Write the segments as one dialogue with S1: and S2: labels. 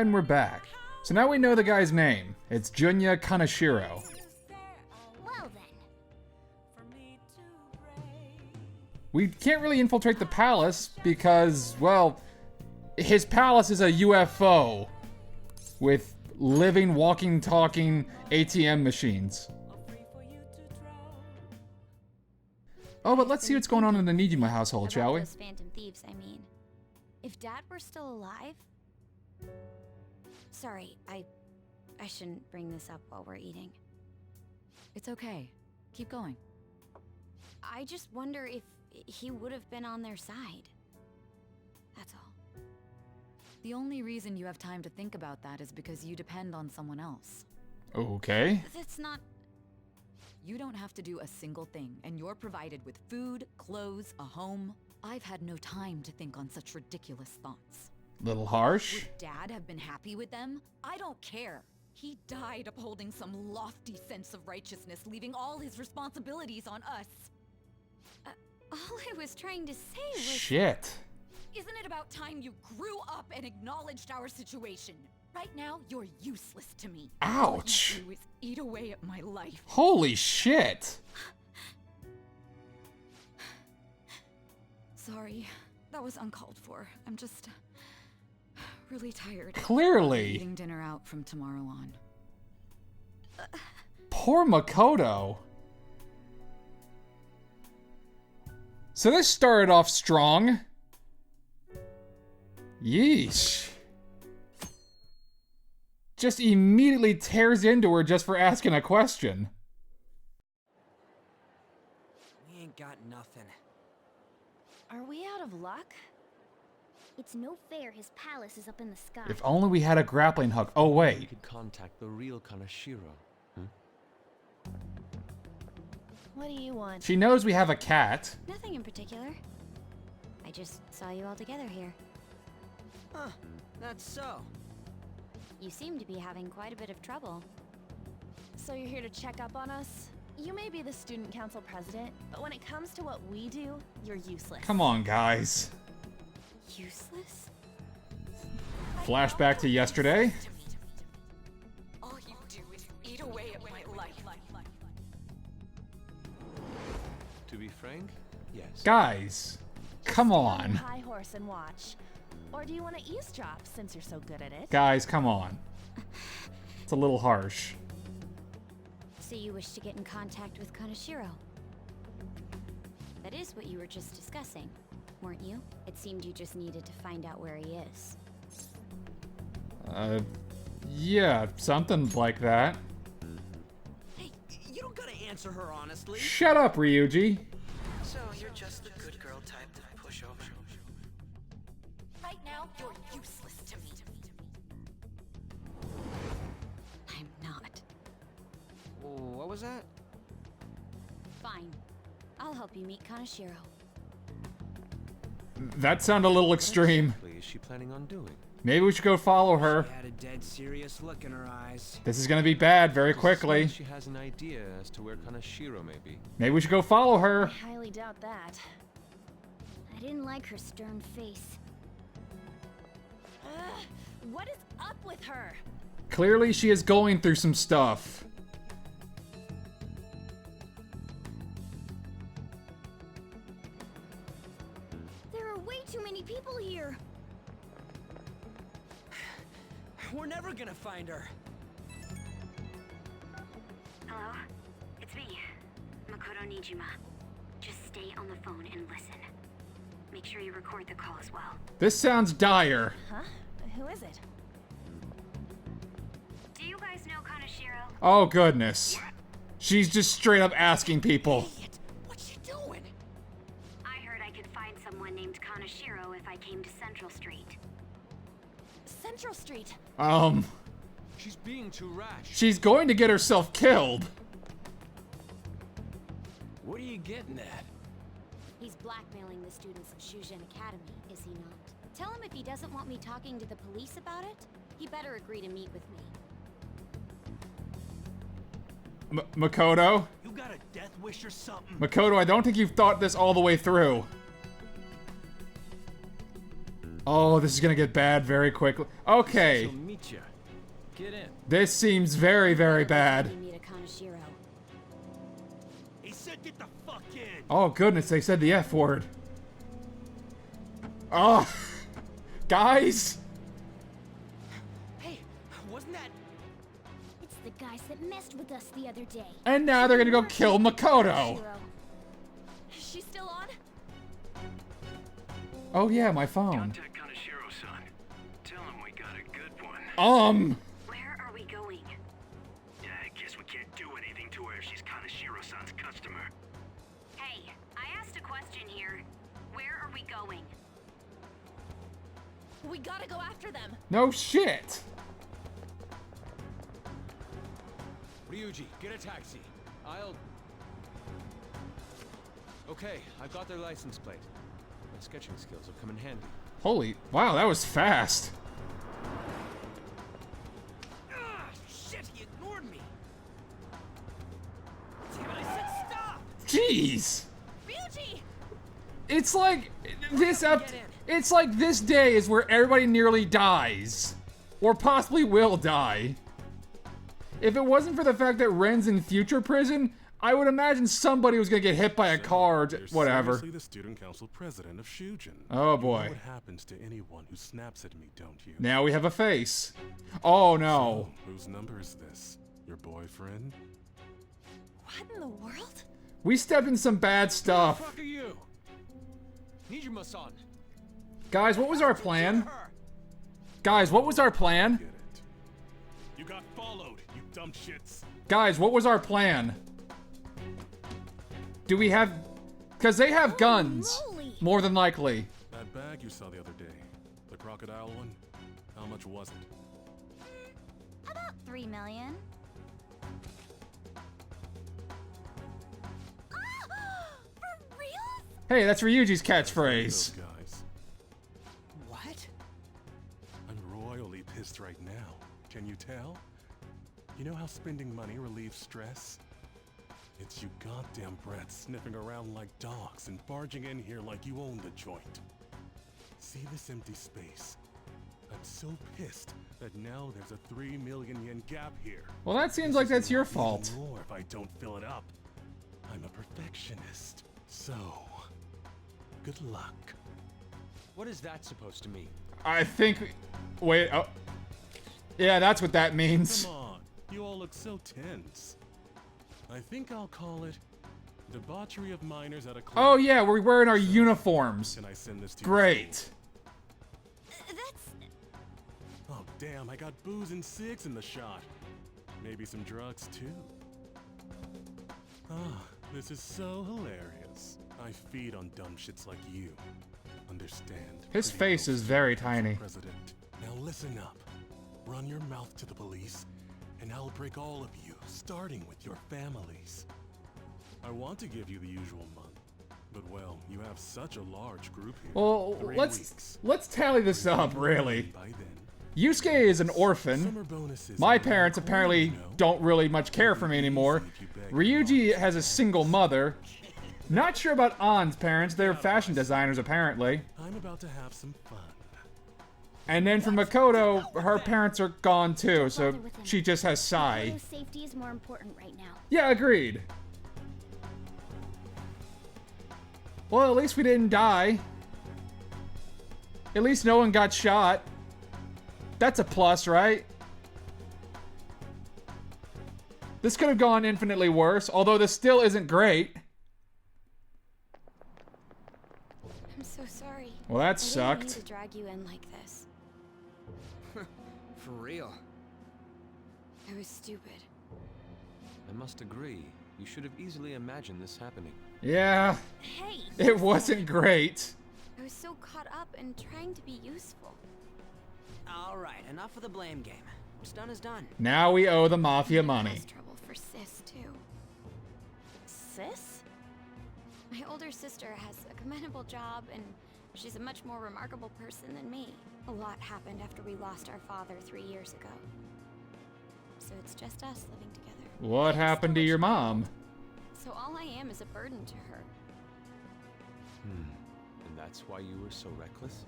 S1: and we're back. So now we know the guy's name. It's Junya Kaneshiro.
S2: Well then.
S1: We can't really infiltrate the palace because, well, his palace is a UFO with living, walking, talking ATM machines. Oh, but let's see what's going on in the Nijima household, shall we?
S2: Those phantom thieves, I mean. If Dad were still alive... Sorry, I shouldn't bring this up while we're eating.
S3: It's okay. Keep going.
S2: I just wonder if he would have been on their side. That's all.
S3: The only reason you have time to think about that is because you depend on someone else.
S1: Okay.
S2: That's not...
S3: You don't have to do a single thing, and you're provided with food, clothes, a home. I've had no time to think on such ridiculous thoughts.
S1: Little harsh.
S3: Would Dad have been happy with them? I don't care. He died upholding some lofty sense of righteousness, leaving all his responsibilities on us.
S2: All I was trying to say was...
S1: Shit.
S3: Isn't it about time you grew up and acknowledged our situation? Right now, you're useless to me.
S1: Ouch.
S3: All you do is eat away at my life.
S1: Holy shit.
S3: Sorry, that was uncalled for. I'm just really tired.
S1: Clearly.
S3: Eating dinner out from tomorrow on.
S1: Poor Makoto. So this started off strong. Yeesh. Just immediately tears into her just for asking a question.
S4: We ain't got nothing.
S2: Are we out of luck? It's no fair his palace is up in the sky.
S1: If only we had a grappling hook. Oh,
S5: We
S1: wait.
S5: could contact the real Kaneshiro.
S2: What do you want?
S1: She knows we have a cat.
S2: Nothing in particular. I just saw you all together here.
S4: Huh, that's so.
S2: You seem to be having quite a bit of trouble.
S6: So you're here to check up on us? You may be the student council president, but when it comes to what we do, you're useless.
S1: Come on, guys.
S2: Useless?
S1: Flashback to yesterday.
S3: All you do is eat away at my life.
S5: To be frank, yes.
S1: Guys, come
S6: Stay
S1: on.
S6: your high horse and watch. Or do you want to eavesdrop since you're so good at it?
S1: Guys, come on. It's a little harsh.
S2: So you wish to get in contact with Kaneshiro? That is what you were just discussing, weren't you? It seemed you just needed to find out where he is.
S1: Yeah, something like that.
S4: Hey, you don't gotta answer her honestly.
S1: Shut up, Ryuji.
S4: So you're just the good girl type to push over.
S3: Right now, you're useless to me.
S2: I'm not.
S4: What was that?
S2: Fine. I'll help you meet Kaneshiro.
S1: That sounded a little extreme.
S5: What is she planning on doing?
S1: Maybe we should go follow her.
S4: She had a dead serious look in her eyes.
S1: This is gonna be bad very
S5: It
S1: quickly.
S5: seems she has an idea as to where Kaneshiro may be.
S1: Maybe we should go follow
S6: I
S1: her.
S6: highly doubt that.
S2: I didn't like her stern face.
S6: What is up with her?
S1: Clearly she is going through some stuff.
S2: There are way too many people here.
S4: We're never gonna find her.
S2: Hello? It's me, Makoto Nijima. Just stay on the phone and listen. Make sure you record the call as well.
S1: This sounds dire.
S6: Huh? Who is it?
S2: Do you guys know Kaneshiro?
S1: Oh goodness. She's just straight up asking people.
S4: Idiot! What's she doing?
S2: I heard I could find someone named Kaneshiro if I came to Central Street.
S6: Central Street.
S5: She's being too rash.
S1: She's going to get herself killed.
S4: What are you getting at?
S2: He's blackmailing the students of Shujin Academy, is he not? Tell him if he doesn't want me talking to the police about it, he better agree to meet with me.
S1: Makoto?
S4: You got a death wish or something?
S1: Makoto, I don't think you've thought this all the way through. Oh, this is gonna get bad very quickly. Okay.
S4: She'll meet you. Get in.
S1: This seems very, very bad.
S2: You meet a Kaneshiro.
S4: He said get the fuck in.
S1: Oh, goodness, they said the F word. Oh. Guys.
S4: Hey, wasn't that?
S2: It's the guys that messed with us the other day.
S1: And now they're gonna go kill Makoto.
S2: Shiro.
S6: She's still on?
S1: Oh, yeah, my phone.
S7: Contact Kaneshiro-san. Tell him we got a good one.
S2: Where are we going?
S7: Yeah, I guess we can't do anything to her if she's Kaneshiro-san's customer.
S2: Hey, I asked a question here. Where are we going?
S6: We gotta go after them.
S1: No shit.
S5: Ryuji, get a taxi. I'll... Okay, I got their license plate. My sketching skills will come in handy.
S1: Holy, wow, that was fast.
S4: Ah, shit! He ignored me. Damn it! I said stop.
S1: Jeez.
S6: Ryuji!
S1: It's like this up.
S4: Get in.
S1: It's like this day is where everybody nearly dies, or possibly will die. If it wasn't for the fact that Ren's in future prison, I would imagine somebody was gonna get hit by a car or
S8: You're
S1: whatever.
S8: seriously the student council president of Shujin.
S1: Oh
S8: You
S1: boy.
S8: know what happens to anyone who snaps at me, don't you?
S1: Now we have a face. Oh no.
S8: So, whose number is this? Your boyfriend?
S6: What in the world?
S1: We stepped in some bad stuff.
S5: Fuck are you? Nijima-san.
S1: Guys, what was our plan?
S4: Her.
S1: Guys, what was our plan?
S8: Get it. You got followed, you dumb shits.
S1: Guys, what was our plan? Do we have... Because they have guns,
S2: moly.
S1: more than likely.
S8: That bag you saw the other day, the crocodile one, how much was it?
S2: About 3 million.
S6: For real?
S1: Hey, that's Ryuji's
S8: Those
S1: catchphrase.
S8: guys.
S4: What?
S8: I'm royally pissed right now. Can you tell? You know how spending money relieves stress? It's you goddamn brats sniffing around like dogs and barging in here like you own the joint. See this empty space? I'm so pissed that now there's a 3 million yen gap here.
S1: Well, that seems like that's your
S8: Even
S1: fault.
S8: more if I don't fill it up. I'm a perfectionist. So, good luck.
S5: What is that supposed to mean?
S1: I think... Wait, oh... Yeah, that's what that means.
S8: Come on, you all look so tense. I think I'll call it debauchery of minors at a club.
S1: Oh yeah, we're wearing our uniforms.
S8: Can I send this to you?
S1: Great.
S6: That's...
S8: Oh damn, I got booze and cigs in the shot. Maybe some drugs too. Ah, this is so hilarious. I feed on dumb shits like you. Understand?
S1: His
S8: pretty
S1: face
S8: little
S1: is very
S8: student
S1: tiny.
S8: President. Now listen up. Run your mouth to the police, and I'll break all of you, starting with your families. I want to give you the usual month, but well, you have such a large group here.
S1: Well,
S8: 3
S1: let's
S8: weeks.
S1: tally this up, really.
S8: By then,
S1: Yusuke is an orphan.
S8: summer bonuses
S1: My
S8: are
S1: parents
S8: around the
S1: apparently
S8: corner, you know.
S1: don't really much care for me anymore. Ryuji has a single mother. Not sure about An's parents. They're fashion designers, apparently.
S8: I'm about to have some fun.
S1: And then for Makoto, her parents are gone too, so she just has Sai.
S2: Makoto's safety is more important right now.
S1: Yeah, agreed. Well, at least we didn't die. At least no one got shot. That's a plus, right? This could have gone infinitely worse, although this still isn't great.
S2: I'm so sorry.
S1: Well, that
S2: I didn't mean
S1: sucked.
S2: to drag you in like this.
S4: For real.
S2: I was stupid.
S5: I must agree. You should have easily imagined this happening.
S1: Yeah,
S2: Hey!
S1: it wasn't great.
S2: I was so caught up in trying to be useful.
S4: All right, enough of the blame game. What's done is done.
S1: Now we owe the Mafia money.
S2: Has trouble for Sis, too.
S6: Sis?
S2: My older sister has a commendable job, and she's a much more remarkable person than me. A lot happened after we lost our father 3 years ago. So it's just us living together.
S1: What happened to your mom?
S2: So all I am is a burden to her.
S5: And that's why you were so reckless?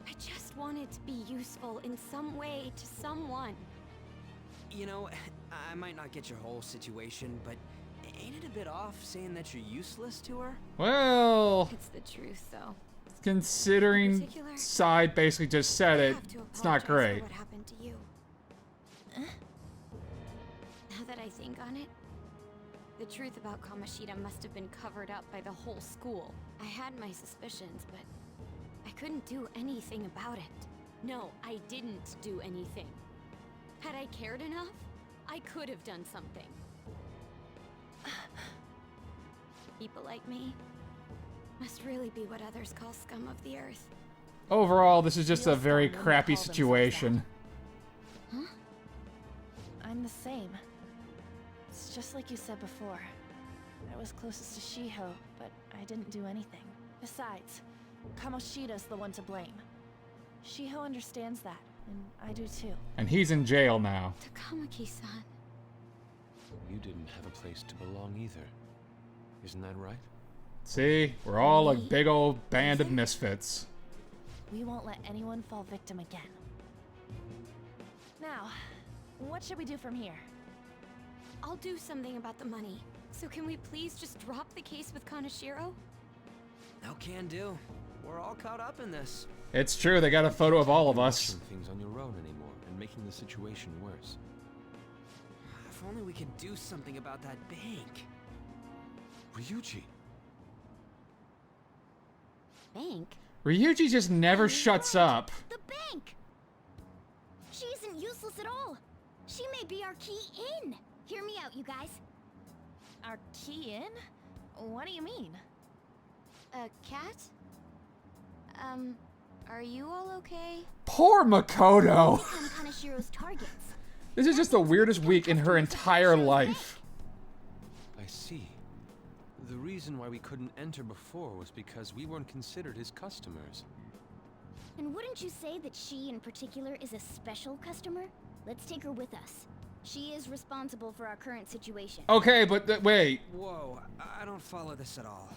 S2: I just wanted to be useful in some way to someone.
S4: You know, I might not get your whole situation, but ain't it a bit off saying that you're useless to her?
S1: Well,
S2: It's the truth, though.
S1: considering
S2: In particular,
S1: Side basically just said
S2: I
S1: it,
S2: have to
S1: it's not
S2: apologize
S1: great.
S2: for what happened to you. Now that I think on it, the truth about Kamoshida must have been covered up by the whole school. I had my suspicions, but I couldn't do anything about it. No, I didn't do anything. Had I cared enough, I could have done something. People like me must really be what others call scum of the earth.
S1: Overall, this is just a
S6: Real
S1: very
S6: scum wouldn't
S1: crappy
S6: call themselves
S1: situation.
S6: Huh? I'm the same. It's just like you said before. I was closest to Shiho, but I didn't do anything. Besides, Kamoshida's the one to blame. Shiho understands that, and I do too.
S1: And he's in jail now.
S2: Takamaki-san.
S5: You didn't have a place to belong either. Isn't that right?
S1: See? We're all a
S2: Me?
S1: big old band of misfits.
S6: We won't let anyone fall victim again. Now, what should we do from here?
S2: I'll do something about the money. So can we please just drop the case with Kaneshiro?
S4: No can do. We're all caught up in this.
S1: It's true, they got a photo of all of us.
S5: Watching things on your own anymore and making the situation worse.
S4: If only we could do something about that bank.
S5: Ryuji!
S2: Bank?
S1: Ryuji just never shuts up.
S9: The bank! She isn't useless at all. She may be our key in. Hear me out, you guys.
S6: Our key in? What do you mean?
S2: A cat? Are you all okay?
S1: Poor Makoto!
S9: Become Kaneshiro's targets.
S1: This is just the weirdest week in her entire life.
S5: I see. The reason why we couldn't enter before was because we weren't considered his customers.
S9: And wouldn't you say that she in particular is a special customer? Let's take her with us. She is responsible for our current situation.
S1: Okay, but wait.
S4: Whoa, I don't follow this at all.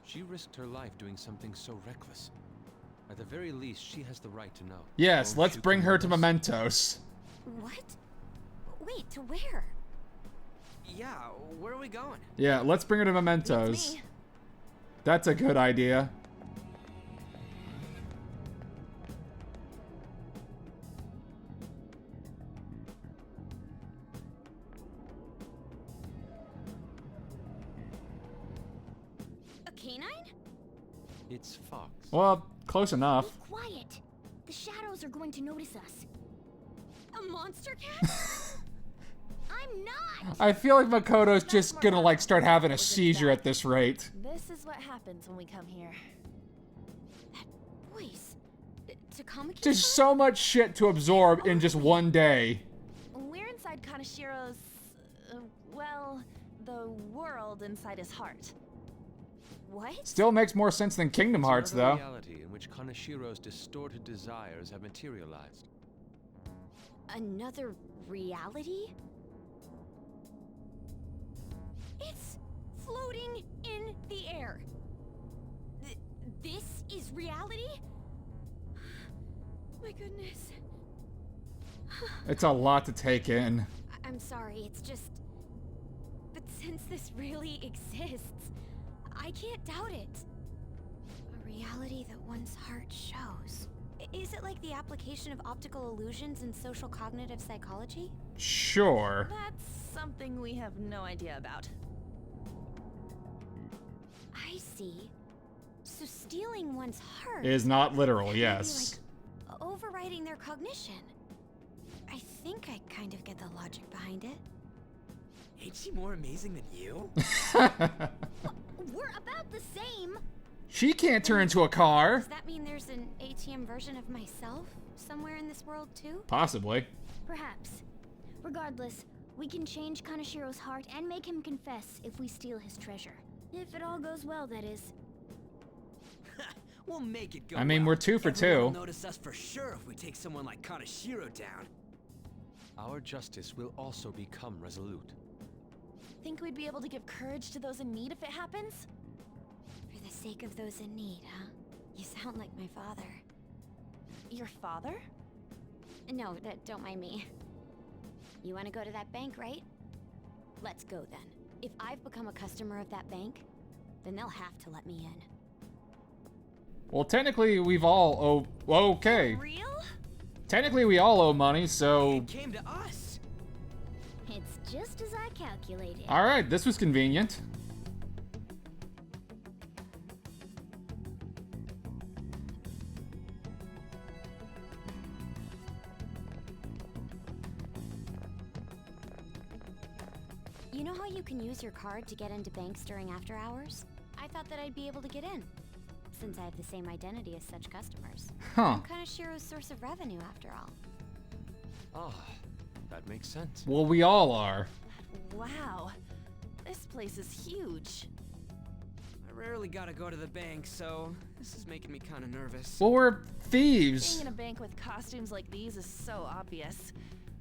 S5: She risked her life doing something so reckless. At the very least, she has the right to know.
S1: Yes,
S5: Won't
S1: let's
S5: you
S1: bring
S5: come
S1: her
S5: with
S1: to
S5: us?
S1: Mementos.
S2: What? Wait, to where?
S4: Yeah, where are we going?
S1: Yeah, let's bring her to Mementos.
S6: Me.
S1: That's a good idea.
S2: A canine?
S5: It's Fox.
S1: Well, close enough.
S9: Be quiet. The shadows are going to notice us.
S2: A monster cat?
S9: I'm not!
S1: I feel like Makoto's just gonna like start having a seizure at this rate.
S6: This is what happens when we come here.
S2: That voice. Takamaki?
S1: Just so much shit to absorb in just one day.
S6: We're inside Kaneshiro's, well, the world inside his heart.
S2: What?
S1: Still makes more sense than Kingdom Hearts,
S5: It's another
S1: though.
S5: reality in which Kaneshiro's distorted desires have materialized.
S2: Another reality? It's floating in the air. This is reality? My goodness.
S1: It's a lot to take in.
S2: I'm sorry, it's just... But since this really exists, I can't doubt it. A reality that one's heart shows. Is it like the application of optical illusions in social cognitive psychology?
S1: Sure.
S6: That's something we have no idea about.
S2: I see. So stealing one's heart
S1: Is not literal,
S2: would be
S1: yes.
S2: like overriding their cognition. I think I kind of get the logic behind it.
S4: Ain't she more amazing than you?
S9: We're about the same.
S1: She can't turn into a car.
S2: Does that mean there's an ATM version of myself somewhere in this world too?
S1: Possibly.
S9: Perhaps. Regardless, we can change Kaneshiro's heart and make him confess if we steal his treasure. If it all goes well, that is.
S4: We'll make it go.
S1: I mean,
S4: well.
S1: we're 2 for
S4: Everyone will
S1: 2.
S4: notice us for sure if we take someone like Kaneshiro down.
S5: Our justice will also become resolute.
S6: Think we'd be able to give courage to those in need if it happens?
S2: For the sake of those in need, huh? You sound like my father.
S6: Your father?
S2: No, don't mind me. You want to go to that bank, right? Let's go then. If I've become a customer of that bank, then they'll have to let me in.
S1: Well, technically, we've all okay.
S6: Real?
S1: Technically, we all owe money, so...
S4: It came to us.
S9: It's just as I calculated.
S1: Alright, this was convenient.
S2: You know how you can use your card to get into banks during after hours? I thought that I'd be able to get in, since I have the same identity as such customers.
S1: Huh.
S2: I'm kind of Shiro's source of revenue, after all.
S5: Ah, that makes sense.
S1: Well, we all are.
S6: Wow. This place is huge.
S4: I rarely gotta go to the bank, so this is making me kind of nervous.
S1: Well, we're
S6: Being
S1: thieves.
S6: in a bank with costumes like these is so obvious.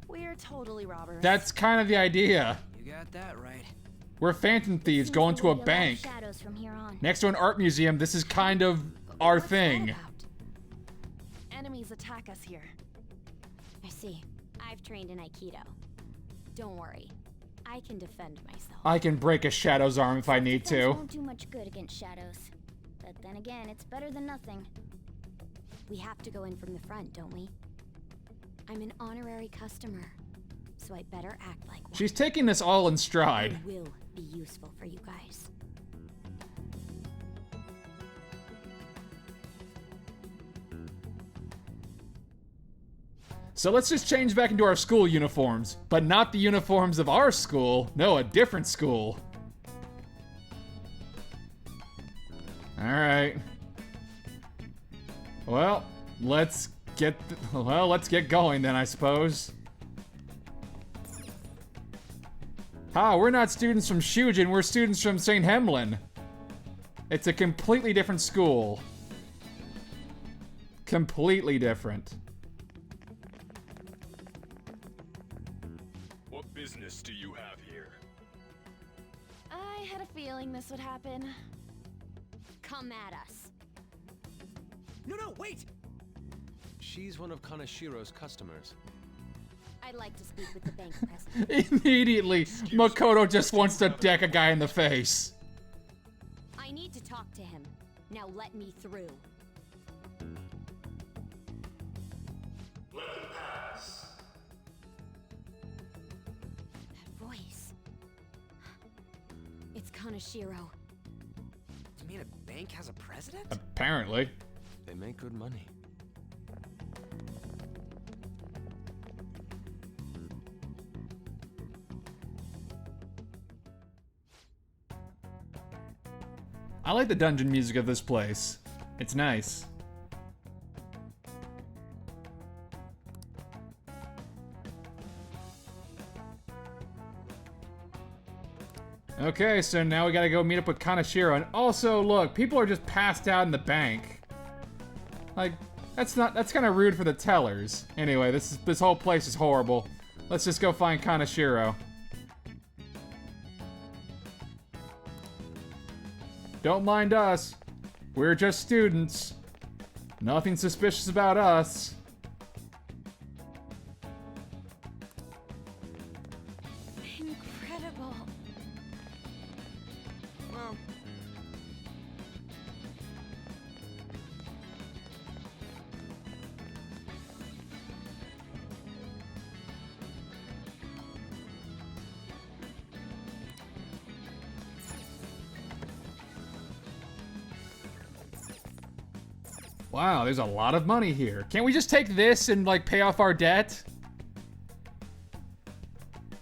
S6: We're totally robbers.
S1: That's kind of the idea.
S4: You got that right.
S1: We're phantom thieves
S9: Seems
S1: going
S9: there
S1: to a
S9: will be lot of
S1: bank.
S9: shadows from here on.
S1: Next to an art museum, this is kind of our
S2: What's that
S1: thing.
S2: about?
S6: Enemies attack us here.
S2: I see. I've trained in Aikido. Don't worry. I can defend myself.
S1: I can break a shadow's arm if I need
S9: Defense
S1: to.
S9: won't do much good against shadows. But then again, it's better than nothing.
S2: We have to go in from the front, don't we? I'm an honorary customer, so I better act like one.
S1: She's taking this all in stride.
S2: It will be useful for you guys.
S1: So let's just change back into our school uniforms. But not the uniforms of our school. No, a different school. Alright. Well, let's get going then, I suppose. We're not students from Shujin, we're students from St. Hemlin. It's a completely different school. Completely different.
S8: What business do you have here?
S6: I had a feeling this would happen.
S2: Come at us.
S4: No, wait!
S5: She's one of Kanashiro's customers.
S2: I'd like to speak with the bank president.
S1: Immediately, Makoto just wants to deck a guy in the face.
S2: I need to talk to him. Now let me through.
S7: Let them pass.
S2: That voice. It's Kanashiro.
S4: You mean a bank has a president?
S1: Apparently.
S5: They make good money.
S1: I like the dungeon music of this place. It's nice. Okay, so now we gotta go meet up with Kanashiro. And also, look, people are just passed out in the bank. Like, that's kind of rude for the tellers. Anyway, this whole place is horrible. Let's just go find Kanashiro. Don't mind us. We're just students. Nothing suspicious about us.
S2: Incredible.
S4: Well,
S1: Wow, there's a lot of money here. Can't we just take this and, like, pay off our debt?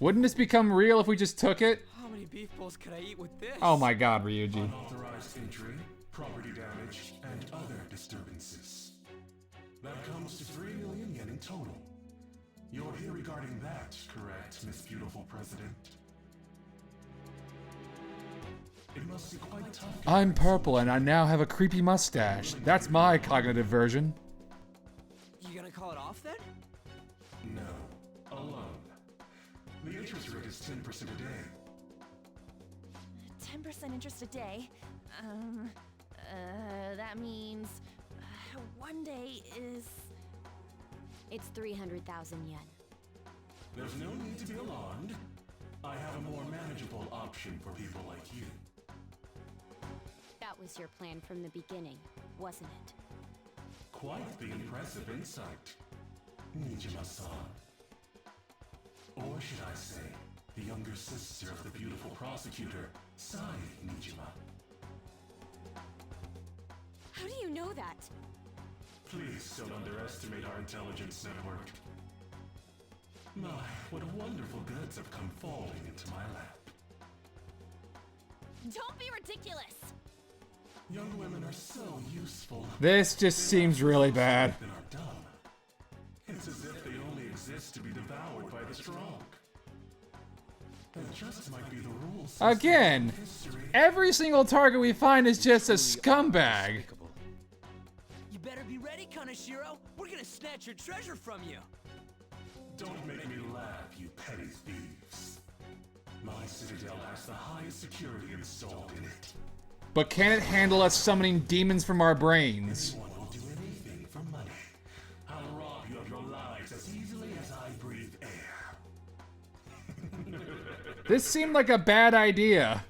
S1: Wouldn't this become real if we just took it?
S4: how many beef bowls could I eat with this?
S1: Oh my god, Ryuji.
S8: Unauthorized entry, property damage, and other disturbances. That comes to 3 million yen in total. You're here regarding that, correct, Miss Beautiful President? It must be quite tough.
S1: I'm purple and I now have a creepy mustache. That's my cognitive version.
S4: You gonna call it off then?
S8: No, alone. The interest rate is 10% a day.
S6: 10% interest a day. That means 1 day is
S2: It's 300,000 yen.
S8: There's no need to be alarmed. I have a more manageable option for people like you.
S2: That was your plan from the beginning, wasn't it?
S8: Quite the impressive insight, Nijima-san. Or should I say, the younger sister of the beautiful prosecutor, Sai Nijima.
S2: How do you know that?
S8: Please don't underestimate our intelligence network. My, what wonderful goods have come falling into my lap.
S6: Don't be ridiculous!
S8: Young women are so useful.
S1: This just seems really bad.
S8: Than are dumb. It's as if they only exist to be devoured by the strong. That just might be the rules.
S1: Again, every single target we find is just a scumbag.
S4: You better be ready, Kaneshiro. We're gonna snatch your treasure from you.
S8: Don't make me laugh, you petty thieves. My citadel has the highest security installed in it.
S1: But can it handle us summoning demons from our brains?
S8: Anyone will do anything for money. I'll rob you of your lives as easily as I breathe air.
S1: This seemed like a bad idea.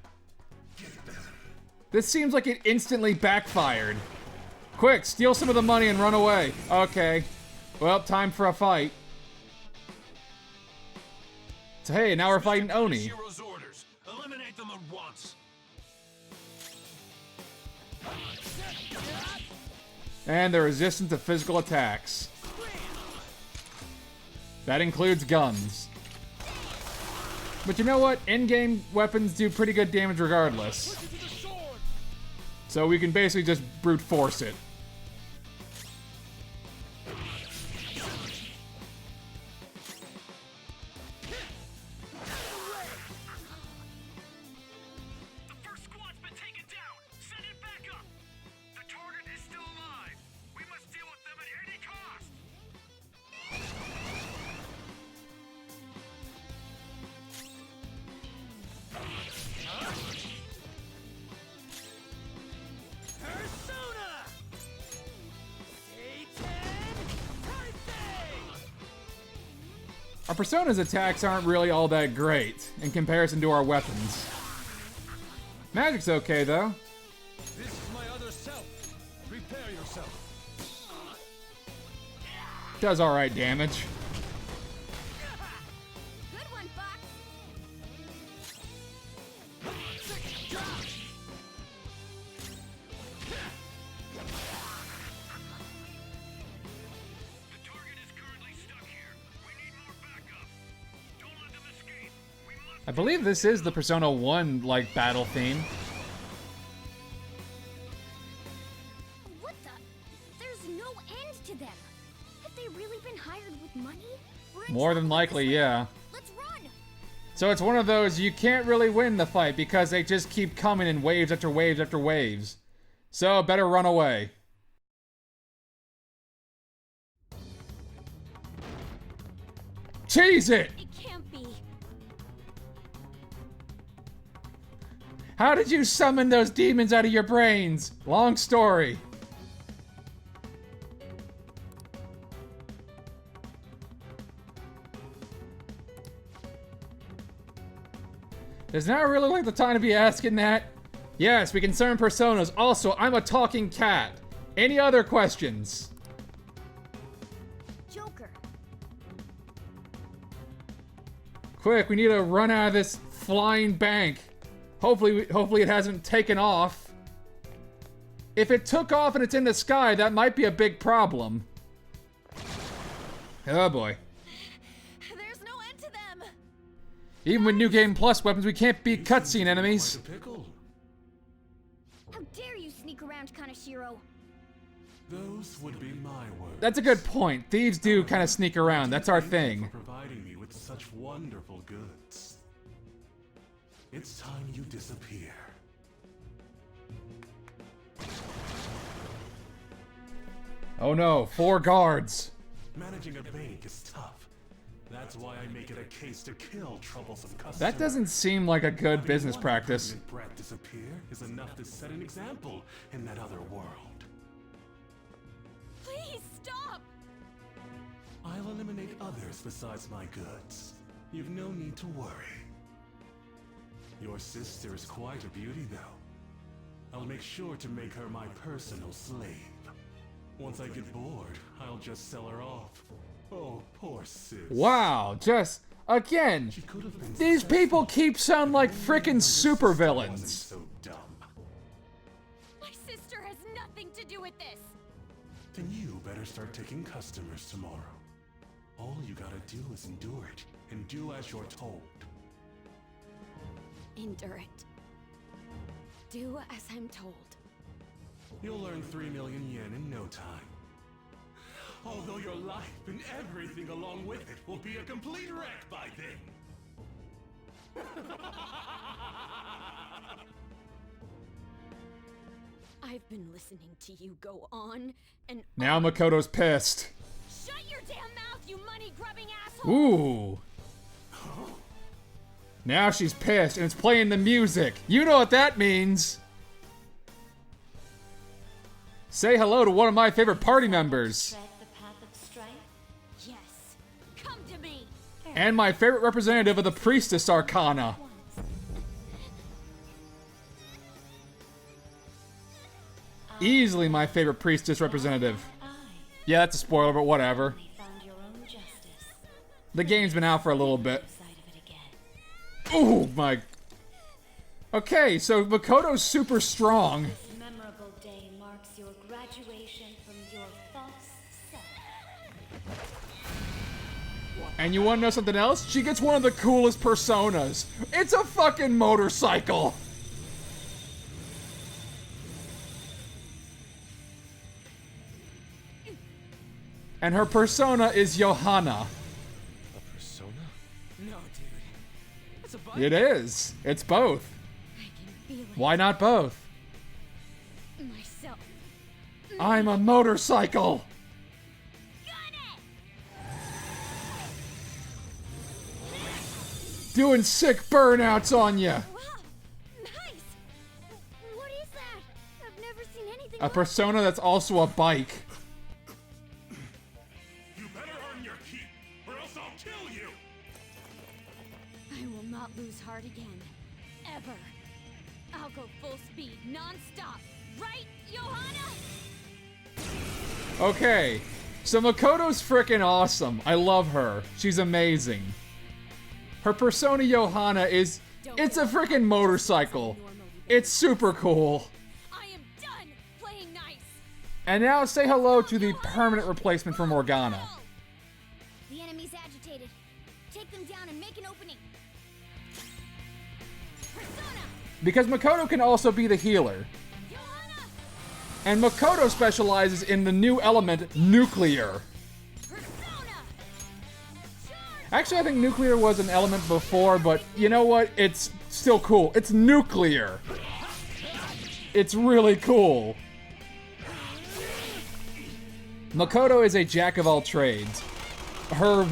S1: This seems like it instantly backfired. Quick, steal some of the money and run away. Okay. Well, time for a fight. So hey, now we're fighting Oni.
S7: Shiro's orders. Eliminate them at once.
S1: And they're resistant to physical attacks. That includes guns. But you know what? In-game weapons do pretty good damage regardless. So we can basically just brute force it.
S7: The first squad's been taken down. Send it back up. The target is still alive. We must deal with them at any cost.
S4: Persona!
S1: Our Persona's attacks aren't really all that great in comparison to our weapons. Magic's okay though.
S5: This is my other self. Prepare yourself.
S1: Does alright damage.
S9: Good one, Fox.
S7: The target is currently stuck here. We need more backup. Don't let them escape. We must.
S1: I believe this is the Persona 1 like battle theme.
S9: What the? There's no end to them. Have they really been hired with money? We're in
S1: More than
S9: trouble
S1: likely,
S9: this way.
S1: yeah.
S9: Let's run.
S1: So it's one of those you can't really win the fight because they just keep coming in waves after waves after waves. So better run away. Cheese it!
S2: It can't be.
S1: How did you summon those demons out of your brains? Long story. Is now really like the time to be asking that? Yes, we can summon personas. Also, I'm a talking cat. Any other questions?
S9: Joker.
S1: Quick, we need to run out of this flying bank. Hopefully it hasn't taken off. If it took off and it's in the sky, that might be a big problem. Oh boy.
S6: There's no end to them!
S1: Even with New Game Plus weapons, we can't beat cutscene enemies.
S8: Like a pickle.
S9: How dare you sneak around Kaneshiro?
S8: Those would be my words.
S1: That's a good point. Thieves do kind of sneak around. That's our
S8: Thank you
S1: thing.
S8: for providing me with such wonderful goods. It's time you disappear.
S1: Oh no, 4 guards.
S8: Managing a bank is tough. That's why I make it a case to kill troublesome customers.
S1: That doesn't seem like a good
S8: Having
S1: business
S8: one
S1: practice.
S8: pregnant brat disappear is enough to set an example in that other world.
S6: Please stop!
S8: I'll eliminate others besides my goods. You've no need to worry. Your sister is quite a beauty, though. I'll make sure to make her my personal slave. Once I get bored, I'll just sell her off. Oh, poor sis.
S1: Wow, just again,
S8: She could have been
S1: these
S8: successful.
S1: people keep sounding like frickin'
S8: Her sister wasn't
S1: supervillains.
S8: so dumb.
S2: My sister has nothing to do with this.
S8: Then you better start taking customers tomorrow. All you gotta do is endure it, and do as you're told.
S2: Endure it. Do as I'm told.
S8: You'll earn 3 million yen in no time. Although your life and everything along with it will be a complete wreck by then.
S2: I've been listening to you go on and
S1: Now Makoto's pissed.
S2: Shut your damn mouth, you money-grubbing asshole!
S1: Ooh. Now she's pissed and it's playing the music. You know what that means. Say hello to one of my favorite party members.
S9: Tread the path of strife?
S2: Yes. Come to me.
S1: And my favorite representative of the Priestess Arcana. Easily my favorite Priestess representative. Yeah, that's a spoiler, but whatever.
S9: Found your own justice.
S1: The game's been out for a little bit.
S9: Side of it again.
S1: Oh my. Okay, so Makoto's super strong.
S9: This memorable day marks your graduation from your false self.
S1: And you wanna know something else? She gets one of the coolest personas. It's a fucking motorcycle. And her persona is Johanna.
S5: A persona?
S4: No, dude. That's a bike.
S1: It is. It's both.
S2: I can feel it
S1: Why not both?
S2: myself.
S1: I'm a motorcycle. Doing sick burnouts on ya.
S9: Wow! Nice! What is that? I've never seen anything
S1: A
S9: like
S1: persona that's also a bike.
S8: You better earn your keep, or else I'll kill you!
S2: I will not lose heart again. Ever. I'll go full speed, non-stop. Right, Johanna?
S1: Okay, so Makoto's freaking awesome. I love her. She's amazing. Her persona Johanna is, it's a freaking motorcycle. It's super cool.
S2: I am done playing nice.
S1: And now say hello to the permanent replacement for Morgana.
S9: The enemy's agitated. Take them down and make an opening. Persona!
S1: Because Makoto can also be the healer.
S2: Johanna!
S1: And Makoto specializes in the new element, nuclear.
S2: Persona!
S1: Actually, I think nuclear was an element before, but you know what? It's still cool. It's nuclear. It's really cool. Makoto is a jack of all trades. Her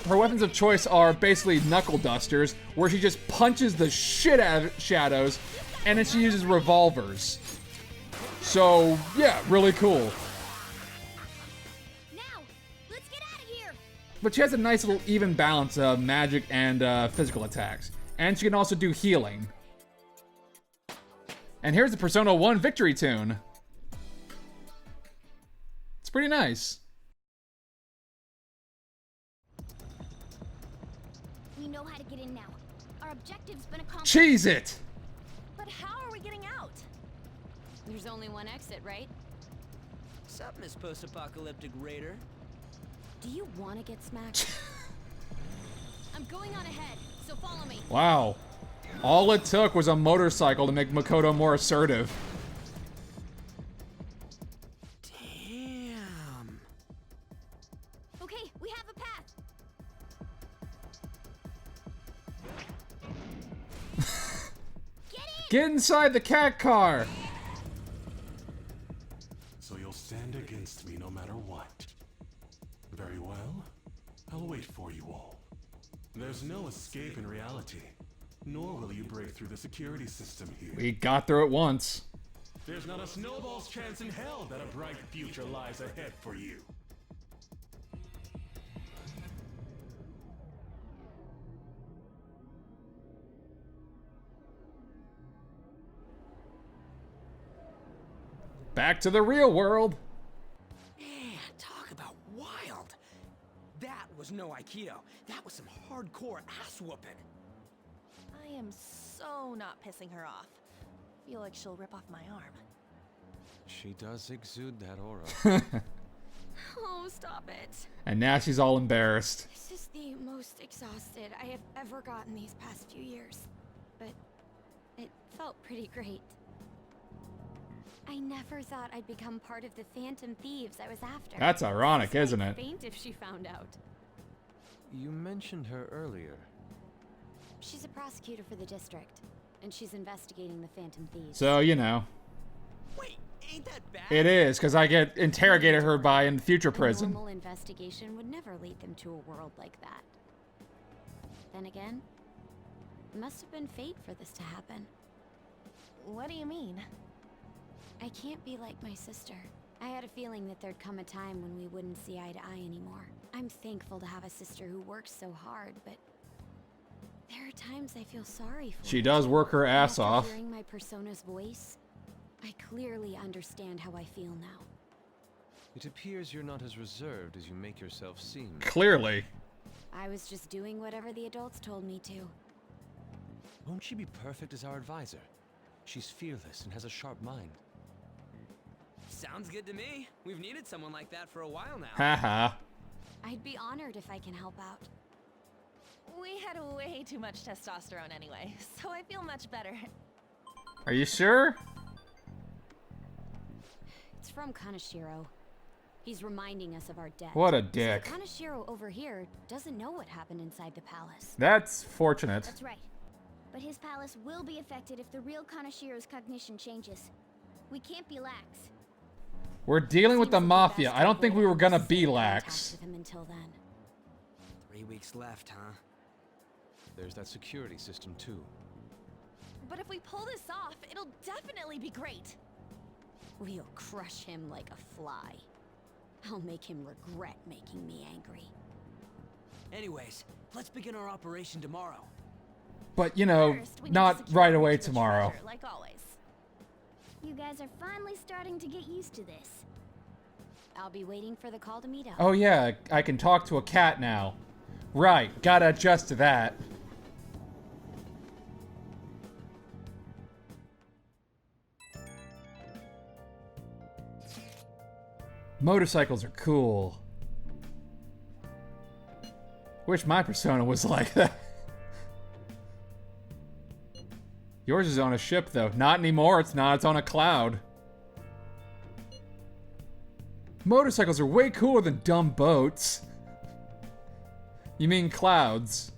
S1: weapons of choice are basically knuckle dusters, where she just punches the shit out of shadows, and then she uses revolvers. So, yeah, really cool.
S9: Now, let's get out of here!
S1: But she has a nice little even balance of magic and physical attacks. And she can also do healing. And here's the Persona 1 victory tune. It's pretty nice.
S9: We know how to get in now. Our objective's been accomplished.
S1: Cheese it!
S6: But how are we getting out?
S2: There's only one exit, right?
S4: Sup, Miss Post-Apocalyptic Raider?
S2: Do you want to get smacked? I'm going on ahead, so follow me.
S1: Wow. All it took was a motorcycle to make Makoto more assertive.
S4: Damn.
S9: Okay, we have a path.
S1: Get inside the cat car!
S8: So you'll stand against me no matter what. Very well. I'll wait for you all. There's no escape in reality, nor will you break through the security system here.
S1: We got through it once.
S8: There's not a snowball's chance in hell that a bright future lies ahead for you.
S1: Back to the real world.
S4: Man, talk about wild. That was no Aikido. That was some hardcore ass whooping.
S6: I am so not pissing her off. Feel like she'll rip off my arm.
S5: She does exude that aura.
S2: Oh, stop it.
S1: And now she's all embarrassed.
S2: This is the most exhausted I have ever gotten these past few years. But it felt pretty great. I never thought I'd become part of the Phantom Thieves I was after.
S1: That's ironic,
S2: She'd
S1: isn't it?
S2: faint if she found out.
S5: You mentioned her earlier.
S2: She's a prosecutor for the district, and she's investigating the Phantom Thieves.
S1: So, you know.
S4: Wait, ain't that bad?
S1: It is, because I get interrogated her by in future
S2: A
S1: prison.
S2: normal investigation would never lead them to a world like that. Then again, it must have been fate for this to happen.
S6: What do you mean?
S2: I can't be like my sister. I had a feeling that there'd come a time when we wouldn't see eye to eye anymore. I'm thankful to have a sister who works so hard, but there are times I feel sorry for
S1: She
S2: her.
S1: does work her
S2: And
S1: ass
S2: after
S1: off.
S2: hearing my persona's voice, I clearly understand how I feel now.
S5: It appears you're not as reserved as you make yourself seem.
S1: Clearly.
S2: I was just doing whatever the adults told me to.
S5: Won't she be perfect as our advisor? She's fearless and has a sharp mind.
S4: Sounds good to me. We've needed someone like that for a while now.
S1: Haha.
S2: I'd be honored if I can help out.
S6: We had way too much testosterone anyway, so I feel much better.
S1: Are you sure?
S2: It's from Kaneshiro. He's reminding us of our debt.
S1: What a
S2: So
S1: dick.
S2: Kaneshiro over here doesn't know what happened inside the palace.
S1: That's fortunate.
S9: That's right. But his palace will be affected if the real Kanashiro's cognition changes. We can't be lax.
S1: We're dealing with the
S2: Seems like
S1: mafia.
S2: best
S1: I don't
S2: to
S1: think we
S2: avoid
S1: were gonna
S2: having
S1: be
S2: to stay in
S1: lax.
S2: contact with him until then.
S4: 3 weeks left, huh?
S5: There's that security system too.
S6: But if we pull this off, it'll definitely be great.
S2: We'll crush him like a fly. I'll make him regret making me angry.
S4: Anyways, let's begin our operation tomorrow.
S1: But, you know,
S6: First, we need to
S1: not
S6: secure
S1: right
S6: the
S1: away
S6: ritual
S1: tomorrow.
S6: treasure, like always.
S9: You guys are finally starting to get used to this.
S2: I'll be waiting for the call to meet up.
S1: Oh yeah, I can talk to a cat now. Right, gotta adjust to that. Motorcycles are cool. Wish my persona was like that. Yours is on a ship, though. Not anymore, it's not. It's on a cloud. Motorcycles are way cooler than dumb boats. You mean clouds.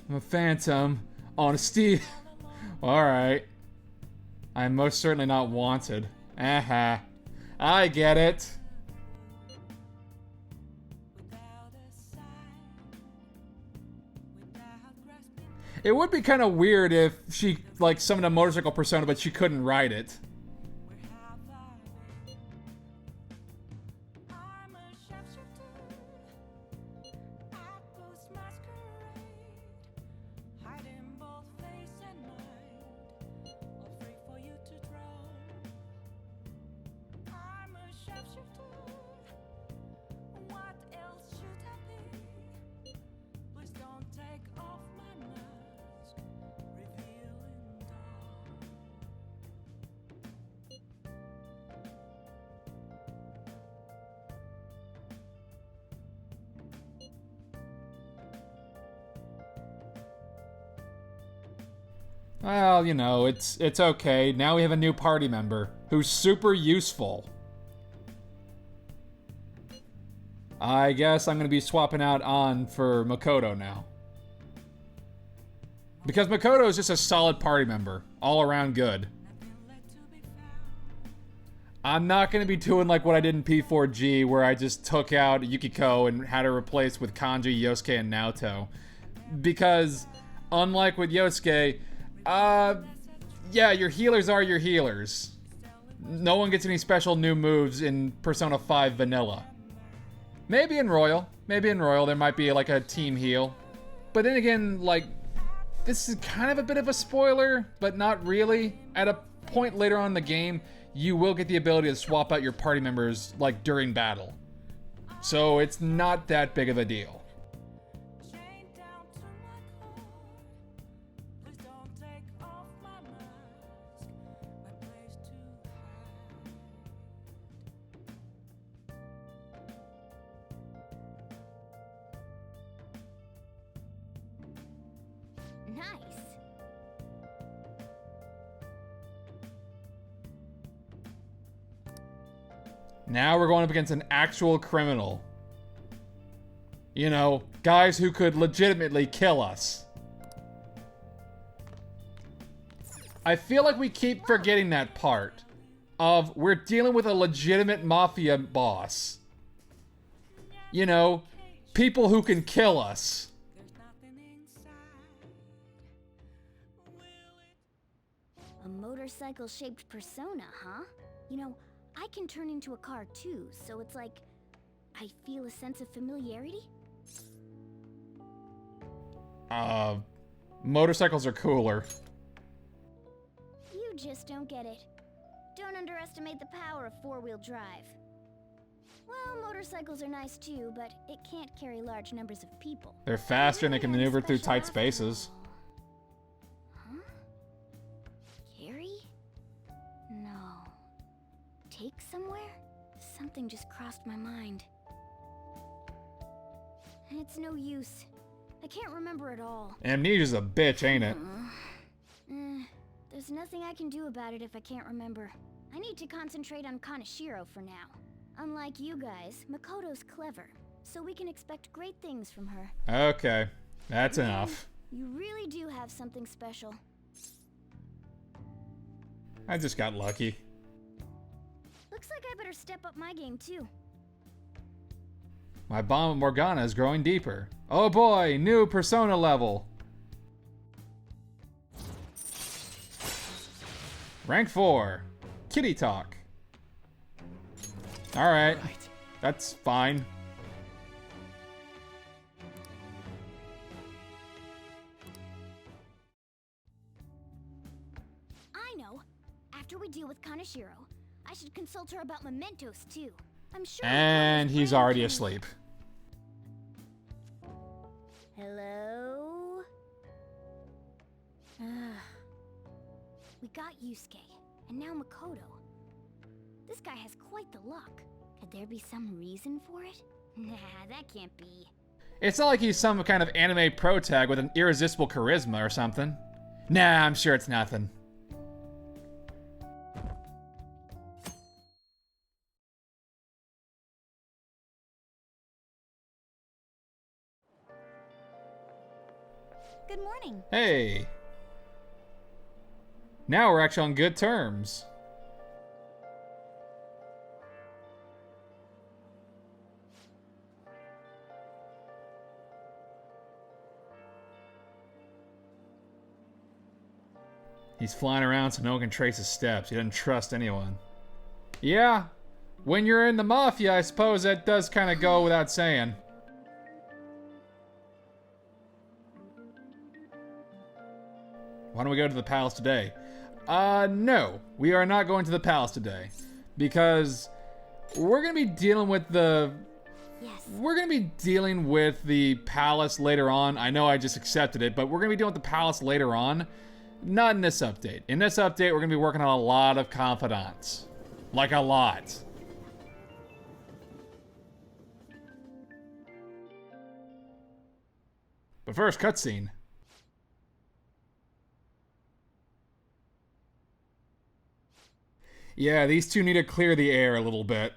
S1: I'm a phantom on a steed. Alright. I'm most certainly not wanted. Aha. I get it. It would be kind of weird if she, like, summoned a motorcycle persona, but she couldn't ride it. Well, you know, it's okay. Now we have a new party member who's super useful. I guess I'm going to be swapping out An for Makoto now. Because Makoto is just a solid party member. All around good. I'm not going to be doing like what I did in P4G, where I just took out Yukiko and had her replaced with Kanji, Yosuke, and Naoto. Because, unlike with Yosuke, yeah, your healers are your healers. No one gets any special new moves in Persona 5 Vanilla. Maybe in Royal there might be like a team heal. But then again, like, this is kind of a bit of a spoiler, but not really. At a point later on in the game, you will get the ability to swap out your party members, like, during battle. So it's not that big of a deal.
S9: Nice.
S1: Now we're going up against an actual criminal. You know, guys who could legitimately kill us. I feel like we keep forgetting that part of we're dealing with a legitimate mafia boss. You know, people who can kill us.
S9: A motorcycle-shaped persona, huh? You know, I can turn into a car too, so it's like I feel a sense of familiarity.
S1: Motorcycles are cooler.
S9: You just don't get it. Don't underestimate the power of four-wheel drive. Well, motorcycles are nice too, but it can't carry large numbers of people.
S1: They're faster and they can maneuver through tight spaces.
S9: Huh? Carry? No. Take somewhere? Something just crossed my mind. It's no use. I can't remember it all.
S1: Amnesia's a bitch, ain't it?
S9: There's nothing I can do about it if I can't remember. I need to concentrate on Kaneshiro for now. Unlike you guys, Makoto's clever, so we can expect great things from her.
S1: Okay, that's enough.
S9: You really do have something special.
S1: I just got lucky.
S9: Looks like I better step up my game too.
S1: My bond with Morgana is growing deeper. Oh boy, new persona level. Rank 4. Kitty talk. Alright. That's fine.
S9: I know. After we deal with Kaneshiro, I should consult her about mementos too. I'm sure.
S1: And he's already asleep.
S9: Hello? We got Yusuke, and now Makoto. This guy has quite the luck. Could there be some reason for it? Nah, that can't be.
S1: It's not like he's some kind of anime pro tag with an irresistible charisma or something. Nah, I'm sure it's nothing.
S2: Good morning.
S1: Hey. Now we're actually on good terms. He's flying around so no one can trace his steps. He doesn't trust anyone. Yeah, when you're in the mafia, I suppose that does kind of go without saying. Why don't we go to the palace today? No, we are not going to the palace today. Because we're going to be dealing with the...
S9: Yes.
S1: We're going to be dealing with the palace later on. I know I just accepted it, but we're going to be dealing with the palace later on. Not in this update. In this update, we're going to be working on a lot of confidants. Like a lot. But first, cutscene. Yeah, these two need to clear the air a little bit.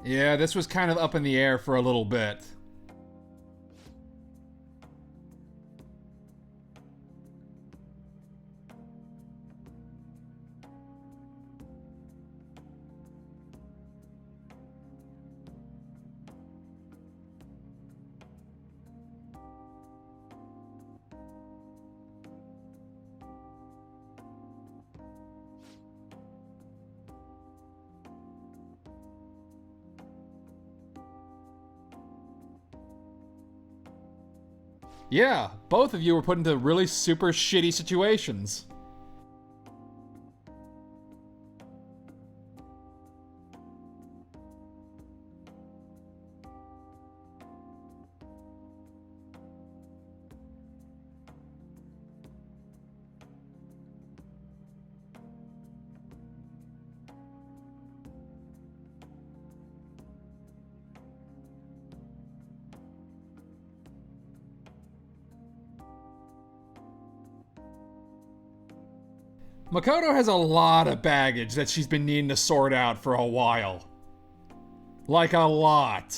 S1: Yeah, this was kind of up in the air for a little bit. Yeah, both of you were put into really super shitty situations. Makoto has a lot of baggage that she's been needing to sort out for a while. Like a lot.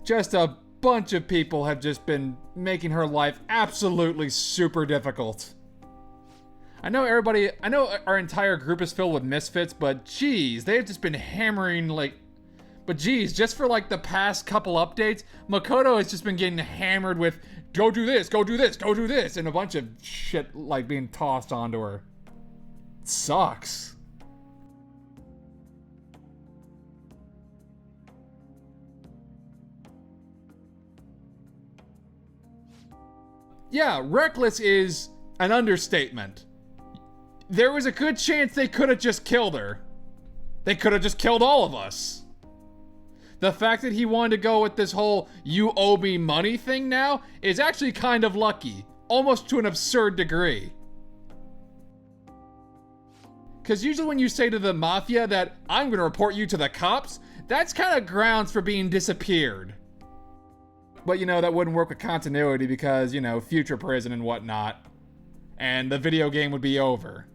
S1: Just a bunch of people have just been making her life absolutely super difficult. I know our entire group is filled with misfits, but geez, they've just been hammering but geez, just for like the past couple updates, Makoto has just been getting hammered with go do this, go do this, go do this, and a bunch of shit like being tossed onto her. It sucks. Yeah, reckless is an understatement. There was a good chance they could have just killed her. They could have just killed all of us. The fact that he wanted to go with this whole you owe me money thing now is actually kind of lucky, almost to an absurd degree. Because usually when you say to the mafia that I'm going to report you to the cops, that's kind of grounds for being disappeared. But you know, that wouldn't work with continuity because, you know, future prison and whatnot. And the video game would be over.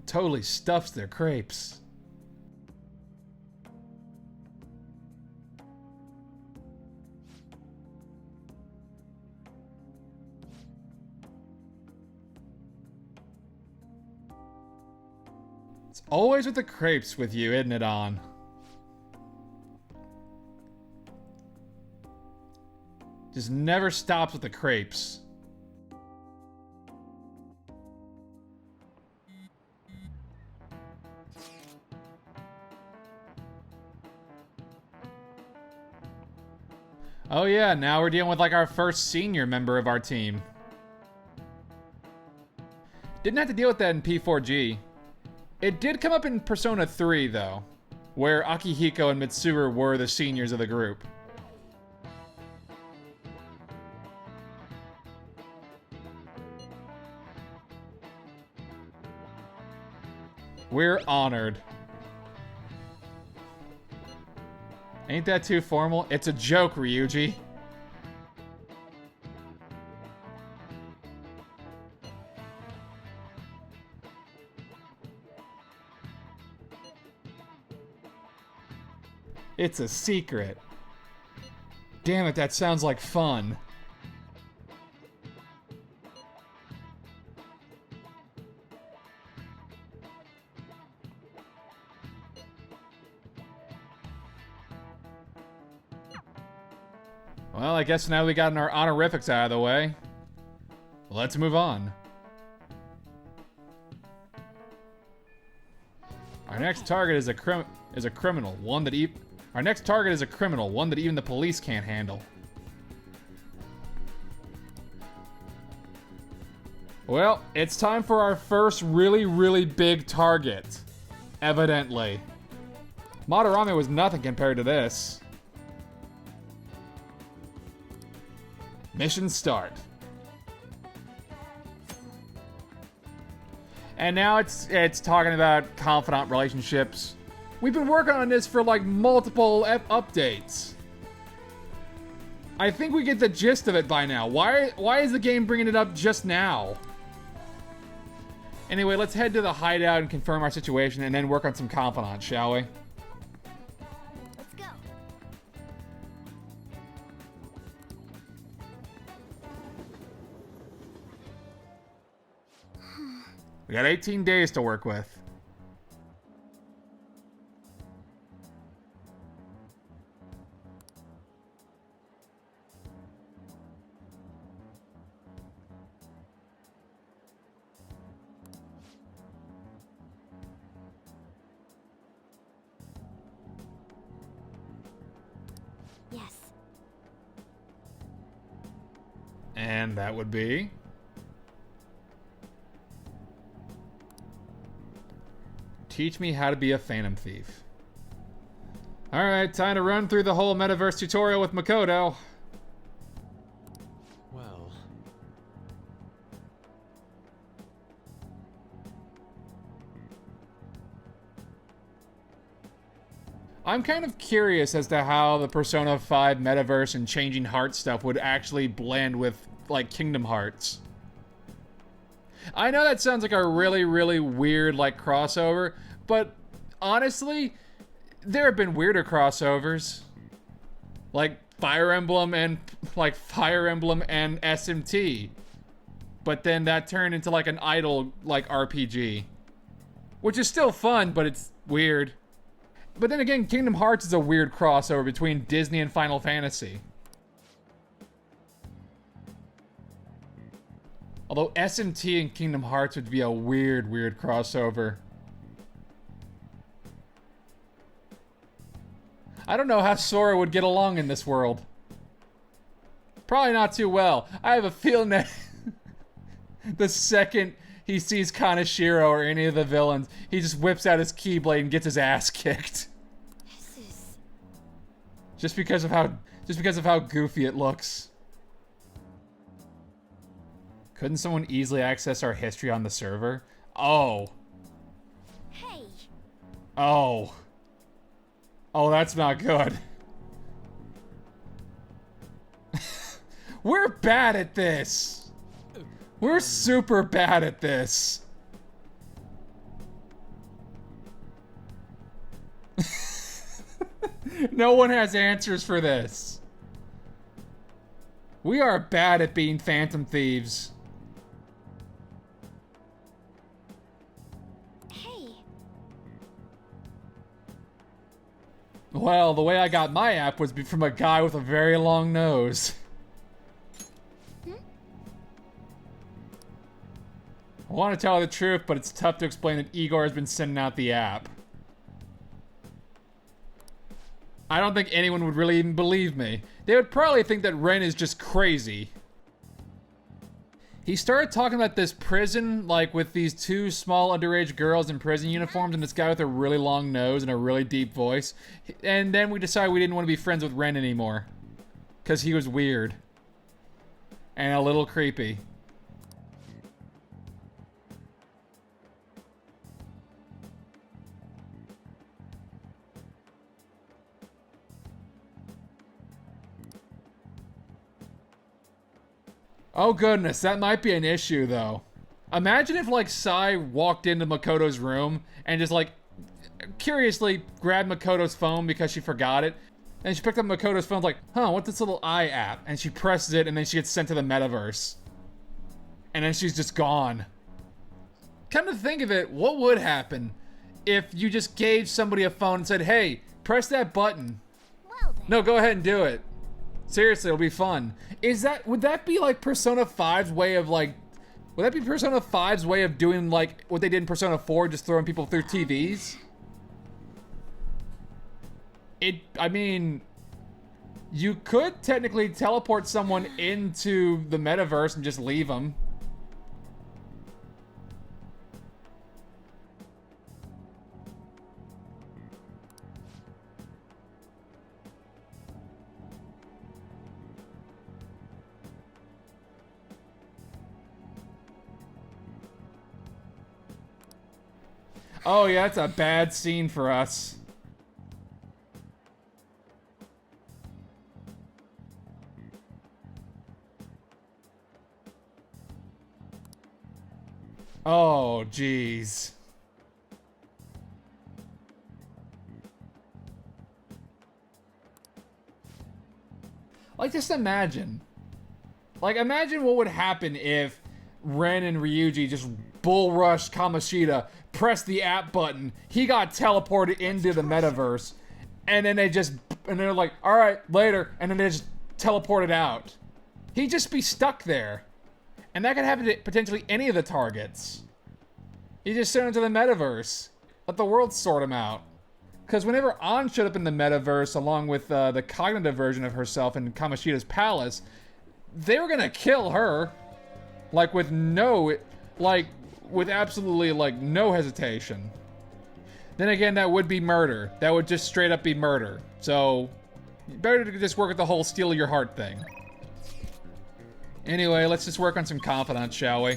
S1: It totally stuffs their crepes. It's always with the crepes with you, isn't it, On? Just never stops with the crepes. Oh yeah, now we're dealing with like our first senior member of our team. Didn't have to deal with that in P4G. It did come up in Persona 3 though, where Akihiko and Mitsuru were the seniors of the group. We're honored. Ain't that too formal? It's a joke, Ryuji. It's a secret. Damn it, that sounds like fun. Well, I guess now we got our honorifics out of the way. Let's move on. I next target is a criminal, one that even the police can't handle. Well, it's time for our first really, really big target. Evidently. Madarame was nothing compared to this. Mission start. And now it's talking about confidant relationships. We've been working on this for like multiple updates. I think we get the gist of it by now. Why is the game bringing it up just now? Anyway, let's head to the hideout and confirm our situation and then work on some confidants, shall we?
S9: Let's go.
S1: We got 18 days to work with.
S9: Yes.
S1: And that would be... Teach me how to be a Phantom Thief. Alright, time to run through the whole metaverse tutorial with Makoto.
S5: Well,
S1: I'm kind of curious as to how the Persona 5 metaverse and changing heart stuff would actually blend with, like, Kingdom Hearts. I know that sounds like a really, really weird, like, crossover, but honestly, there have been weirder crossovers. Like Fire Emblem and SMT. But then that turned into like an idle like RPG. Which is still fun, but it's weird. But then again, Kingdom Hearts is a weird crossover between Disney and Final Fantasy. Although SMT and Kingdom Hearts would be a weird, weird crossover. I don't know how Sora would get along in this world. Probably not too well. I have a feeling that the second he sees Kaneshiro or any of the villains, he just whips out his Keyblade and gets his ass kicked.
S9: This is...
S1: Just because of how goofy it looks. Couldn't someone easily access our history on the server? Oh.
S9: Hey!
S1: Oh. Oh, that's not good. We're bad at this. We're super bad at this. No one has answers for this. We are bad at being Phantom Thieves. Well, the way I got my app was from a guy with a very long nose. I want to tell the truth, but it's tough to explain that Igor has been sending out the app. I don't think anyone would really even believe me. They would probably think that Ren is just crazy. He started talking about this prison, like with these two small underage girls in prison uniforms and this guy with a really long nose and a really deep voice. And then we decided we didn't want to be friends with Ren anymore. Because he was weird. And a little creepy. Oh goodness, that might be an issue though. Imagine if like Sai walked into Makoto's room and just like curiously grabbed Makoto's phone because she forgot it. And she picked up Makoto's phone like, huh, what's this little eye app? And she presses it and then she gets sent to the metaverse. And then she's just gone. Come to think of it, what would happen if you just gave somebody a phone and said, hey, press that button?
S9: Well then.
S1: No, go ahead and do it. Seriously, it'll be fun. Would that be like Persona 5's way of like, would that be Persona 5's way of doing like what they did in Persona 4, just throwing people through TVs? I mean, you could technically teleport someone into the metaverse and just leave them. Oh yeah, that's a bad scene for us. Oh, jeez. Like, just imagine. Like, imagine what would happen if Ren and Ryuji just bull rushed Kamoshida, pressed the app button, he got teleported into the metaverse, and then they're like, all right, later, and then they just teleported out. He'd just be stuck there. And that could happen to potentially any of the targets. He just sent into the metaverse. Let the world sort him out. Because whenever An showed up in the metaverse along with the cognitive version of herself in Kamoshida's palace, they were gonna kill her. Like with absolutely like no hesitation. Then again, that would be murder. That would just straight up be murder. So, better to just work with the whole steal your heart thing. Anyway, let's just work on some confidence, shall we?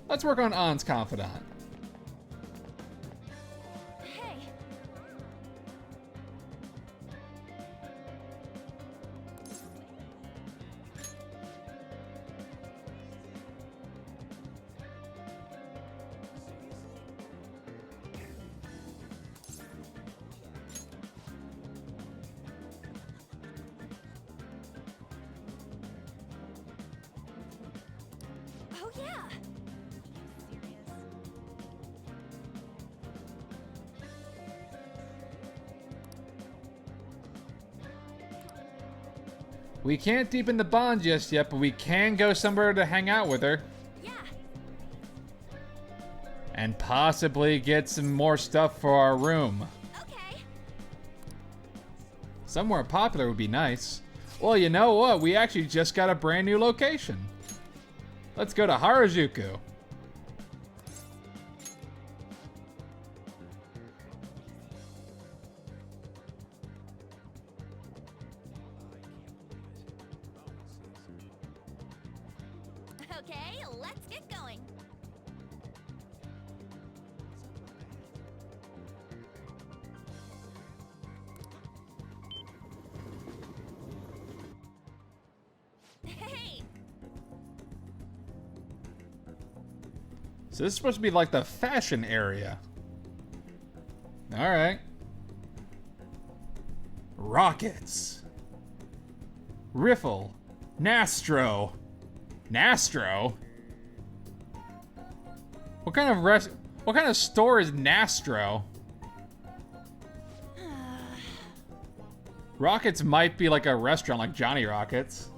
S1: Let's work on An's confidant.
S6: Hey. Oh yeah.
S1: We can't deepen the bond just yet, but we can go somewhere to hang out with her.
S6: Yeah.
S1: And possibly get some more stuff for our room.
S6: Okay.
S1: Somewhere popular would be nice. Well, you know what? We actually just got a brand new location. Let's go to Harajuku.
S6: Okay, let's get going. Hey!
S1: So this is supposed to be like the fashion area. All right. Rockets. Riffle. Nastro. Nastro? What kind of store is Nastro? Rockets might be like a restaurant like Johnny Rockets.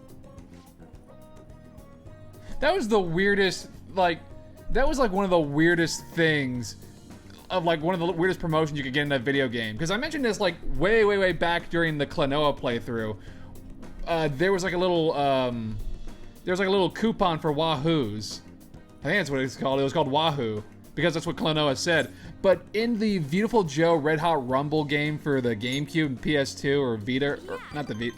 S1: That was the weirdest, that was like one of the weirdest things of like one of the weirdest promotions you could get in a video game. Because I mentioned this like way back during the Klonoa playthrough. There was like a little, there's like a little coupon for Wahoos. I think that's what it's called. It was called Wahoo because that's what Klonoa said. But in the Beautiful Joe Red Hot Rumble game for the GameCube and PS2 or Vita, or not the Vita,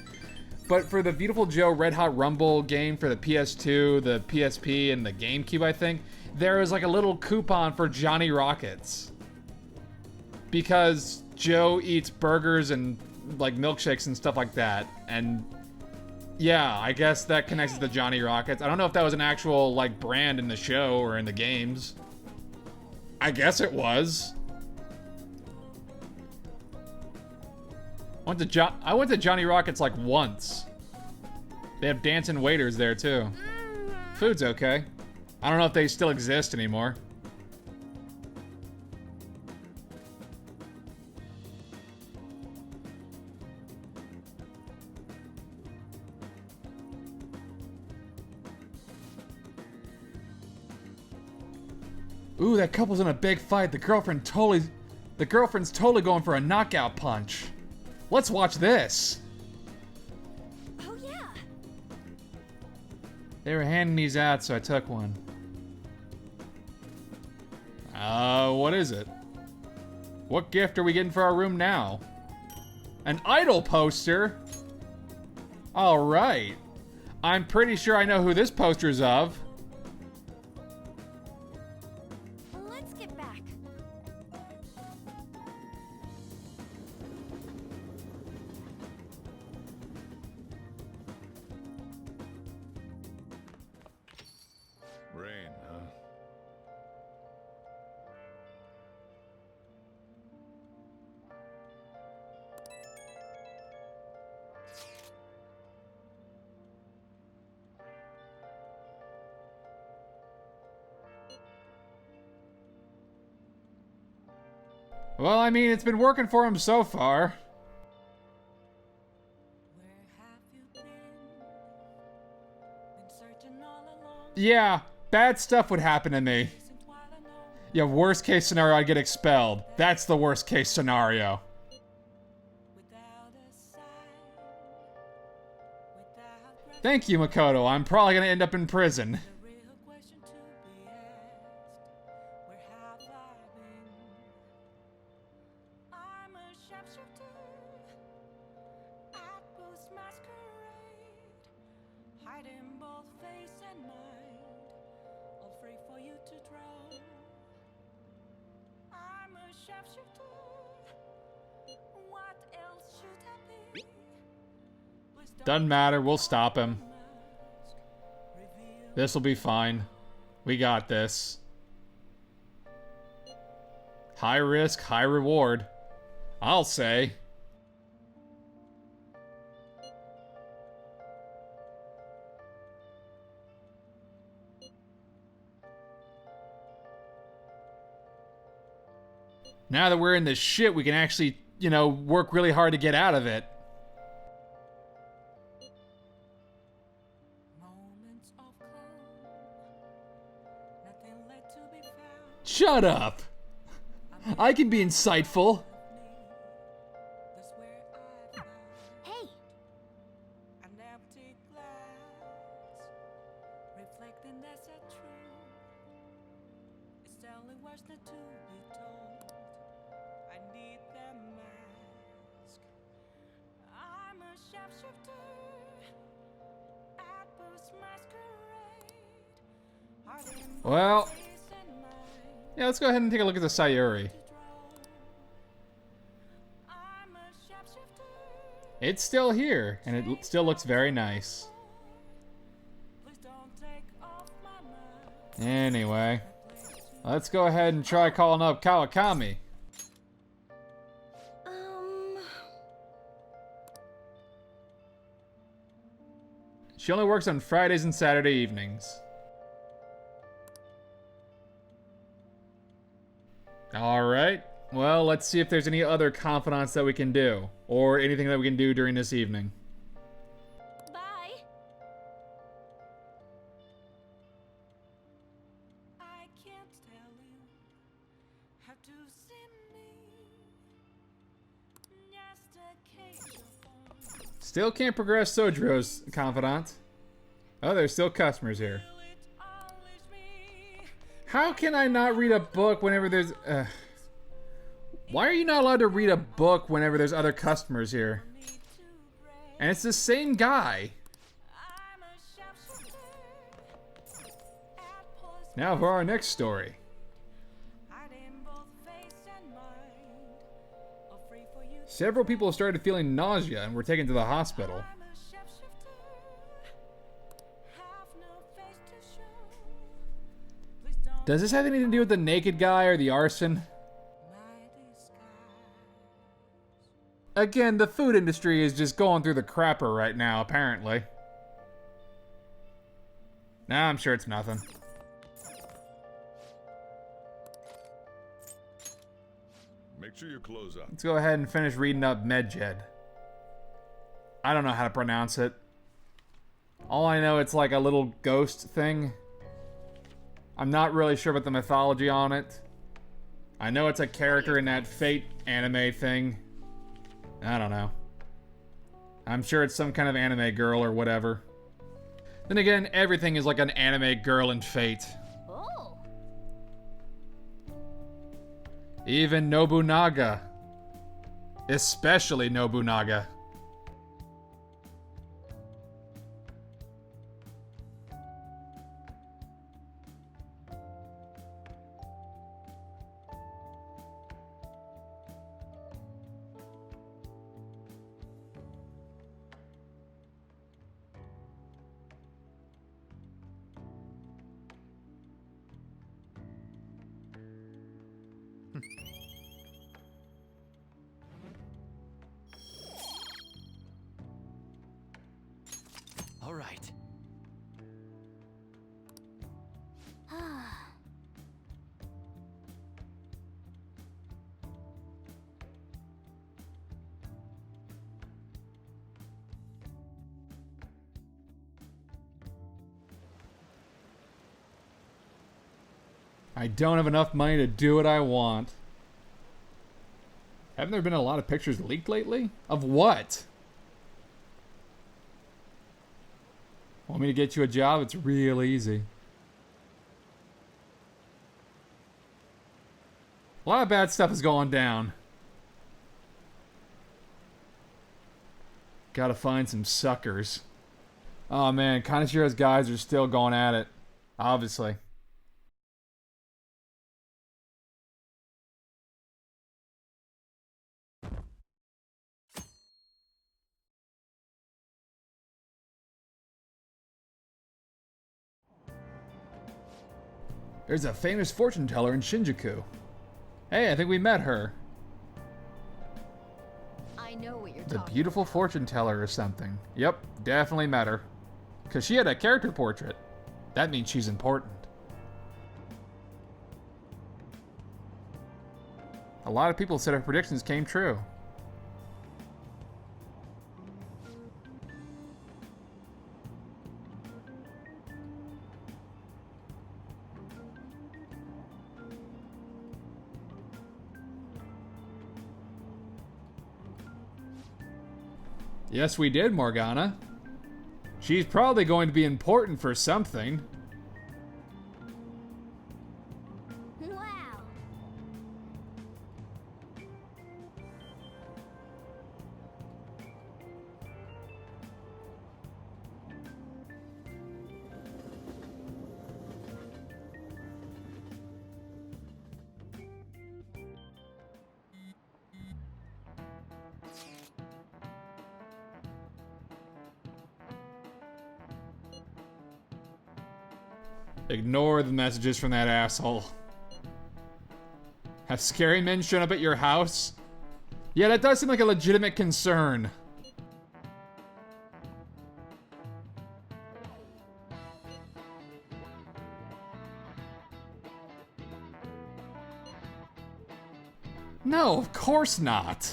S1: but for the Beautiful Joe Red Hot Rumble game for the PS2, the PSP, and the GameCube, I think, there was like a little coupon for Johnny Rockets. Because Joe eats burgers and like milkshakes and stuff like that. And yeah, I guess that connects to Johnny Rockets. I don't know if that was an actual like brand in the show or in the games. I guess it was. I went to Johnny Rockets like once. They have dancing waiters there too. Food's okay. I don't know if they still exist anymore. Ooh, that couple's in a big fight. The girlfriend's totally going for a knockout punch. Let's watch this.
S2: Oh yeah.
S1: They were handing these out, so I took one. What is it? What gift are we getting for our room now? An idol poster? Alright. I'm pretty sure I know who this poster's of.
S2: Let's get back.
S10: Rain, huh?
S1: Well, I mean, it's been working for him so far. Yeah, bad stuff would happen to me. Yeah, worst case scenario, I'd get expelled. That's the worst case scenario. Thank you, Makoto. I'm probably gonna end up in prison. Doesn't matter, we'll stop him. This'll be fine. We got this. High risk, high reward. I'll say. Now that we're in this shit, we can actually, you know, work really hard to get out of it. Shut up! I can be insightful.
S2: Hey!
S1: Well, yeah, let's go ahead and take a look at the Sayuri. It's still here, and it still looks very nice. Anyway, let's go ahead and try calling up Kawakami. She only works on Fridays and Saturday evenings. Alright, well, let's see if there's any other confidants that we can do, or anything that we can do during this evening.
S2: Bye!
S1: Still can't progress Sojiro's confidant. Oh, there's still customers here. How can I not read a book whenever there's... Why are you not allowed to read a book whenever there's other customers here? And it's the same guy. Now for our next story. Several people started feeling nausea and were taken to the hospital. Does this have anything to do with the naked guy or the arson? Again, the food industry is just going through the crapper right now, apparently. Nah, I'm sure it's nothing.
S10: Make sure you close up.
S1: Let's go ahead and finish reading up Medjed. I don't know how to pronounce it. All I know, it's like a little ghost thing. I'm not really sure about the mythology on it. I know it's a character in that Fate anime thing. I don't know. I'm sure it's some kind of anime girl or whatever. Then again, everything is like an anime girl in Fate.
S9: Oh.
S1: Even Nobunaga. Especially Nobunaga.
S4: All right.
S1: I don't have enough money to do what I want. Haven't there been a lot of pictures leaked lately? Of what? Want me to get you a job? It's real easy. A lot of bad stuff is going down. Gotta find some suckers. Oh man, Kanashiro's guys are still going at it. Obviously. There's a famous fortune teller in Shinjuku. Hey, I think we met her.
S3: I know what you're
S1: The
S3: talking
S1: beautiful
S3: about.
S1: fortune teller or something. Yep, definitely met her. Because she had a character portrait. That means she's important. A lot of people said her predictions came true. Yes, we did, Morgana. She's probably going to be important for something.
S9: Wow.
S1: Ignore the messages from that asshole. Have scary men shown up at your house? Yeah, that does seem like a legitimate concern. No, of course not.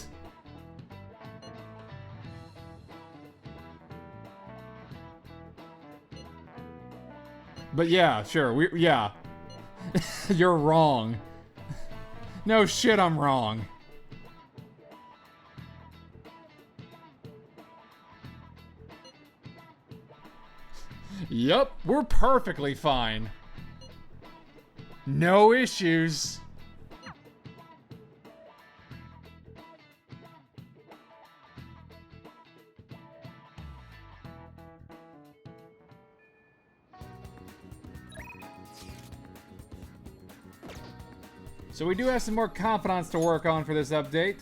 S1: But yeah, sure, yeah. You're wrong. No shit, I'm wrong. Yup, we're perfectly fine. No issues. So we do have some more confidants to work on for this update.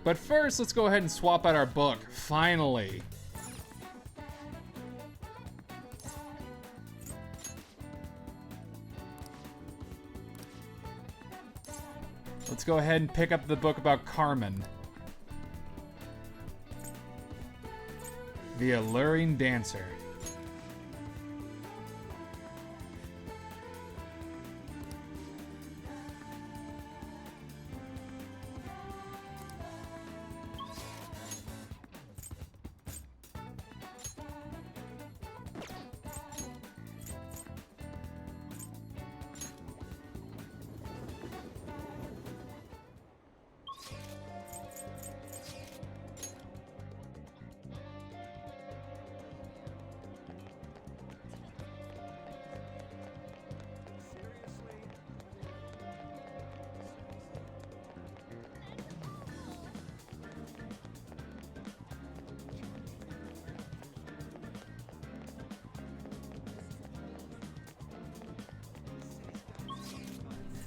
S1: But first, let's go ahead and swap out our book, finally. Let's go ahead and pick up the book about Carmen. The Alluring Dancer.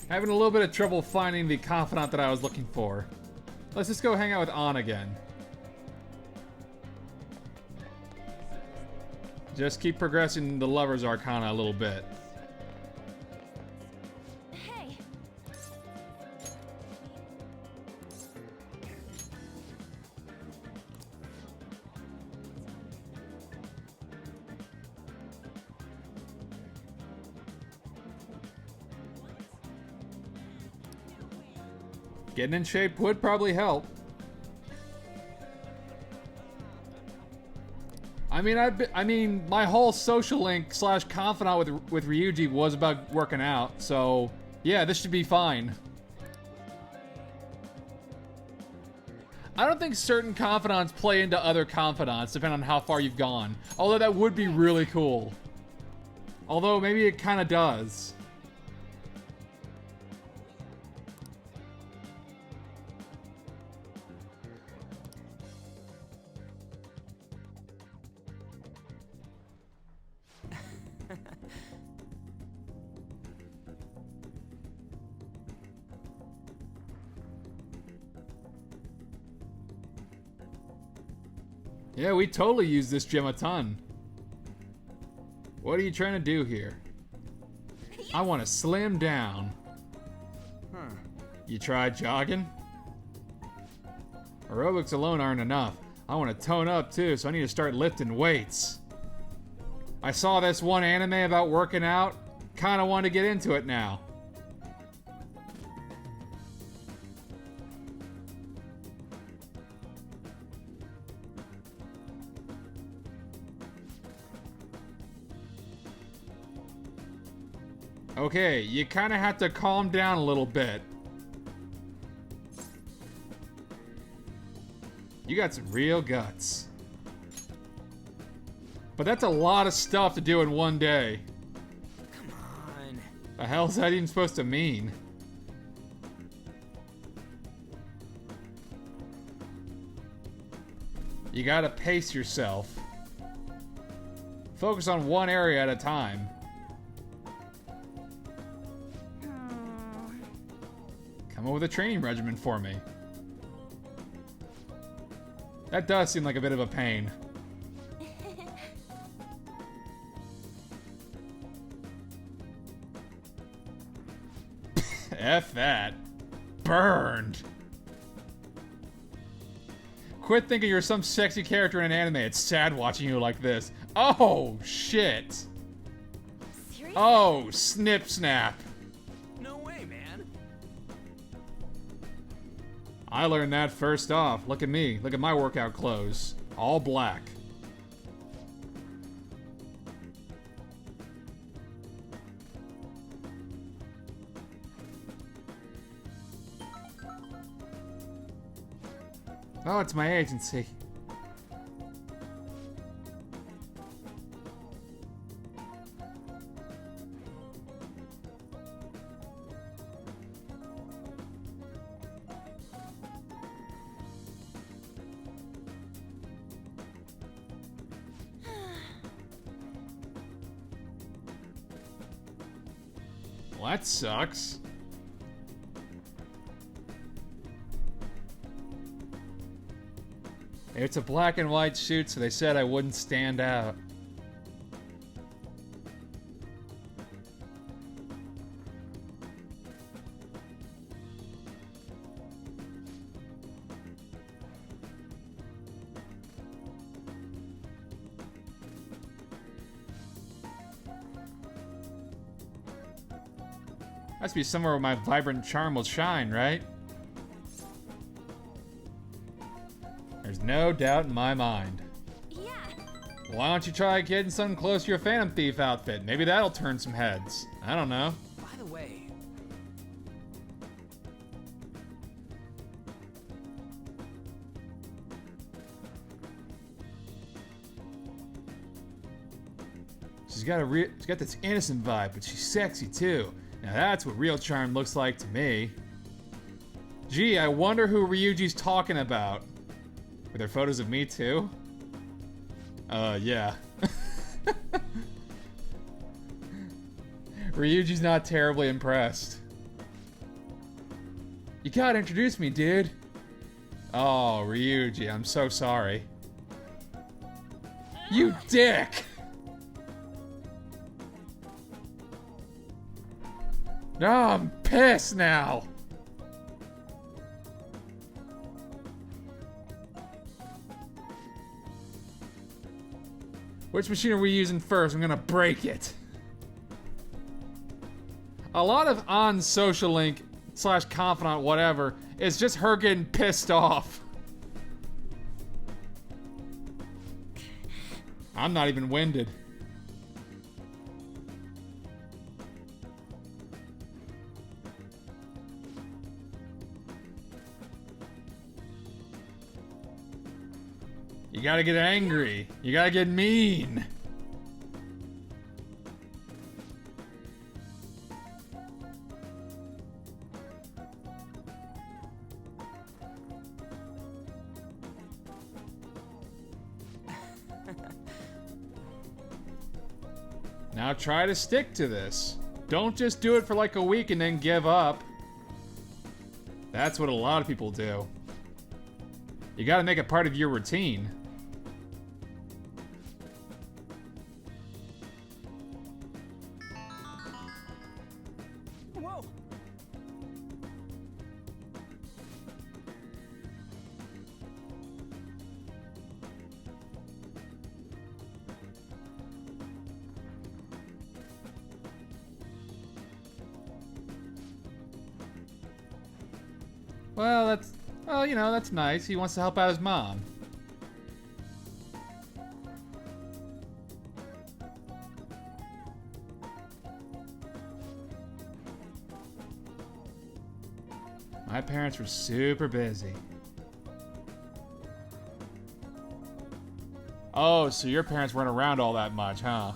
S1: Having a little bit of trouble finding the confidant that I was looking for. Let's just go hang out with An again. Just keep progressing the Lover's Arcana a little bit.
S6: Hey.
S1: Getting in shape would probably help. I mean, my whole social link / confidant with Ryuji was about working out, so yeah, this should be fine. I don't think certain confidants play into other confidants, depending on how far you've gone. Although that would be really cool. Although maybe it kind of does. Yeah, we totally use this gym a ton. What are you trying to do here? I want to slim down. You tried jogging? Aerobics alone aren't enough. I want to tone up too, so I need to start lifting weights. I saw this one anime about working out. Kind of want to get into it now. Okay, you kind of have to calm down a little bit. You got some real guts. But that's a lot of stuff to do in one day.
S4: Come on.
S1: The hell's that even supposed to mean? You gotta pace yourself. Focus on one area at a time. Come up with a training regimen for me. That does seem like a bit of a pain. F that. Burned. Quit thinking you're some sexy character in an anime. It's sad watching you like this. Oh, shit.
S6: Seriously?
S1: Oh, snip snap.
S4: No way, man.
S1: I learned that first off. Look at me. Look at my workout clothes. All black. Oh, it's my agency. Well, that sucks. It's a black and white shoot, so they said I wouldn't stand out. Has to be somewhere where my vibrant charm will shine, right? There's no doubt in my mind.
S6: Yeah.
S1: Why don't you try getting something close to your Phantom Thief outfit? Maybe that'll turn some heads. I don't know.
S4: By the way,
S1: She's got this innocent vibe, but she's sexy too. Now that's what real charm looks like to me. Gee, I wonder who Ryuji's talking about. Were there photos of me too? Yeah. Ryuji's not terribly impressed. You gotta introduce me, dude. Oh, Ryuji, I'm so sorry. You dick! No, I'm pissed now. Which machine are we using first? I'm gonna break it. A lot of on social link / confidant whatever is just her getting pissed off. I'm not even winded. You gotta get angry. You gotta get mean. Now try to stick to this. Don't just do it for like a week and then give up. That's what a lot of people do. You gotta make it part of your routine.
S4: Whoa!
S1: Well, you know, that's nice. He wants to help out his mom. My parents were super busy. Oh, so your parents weren't around all that much, huh?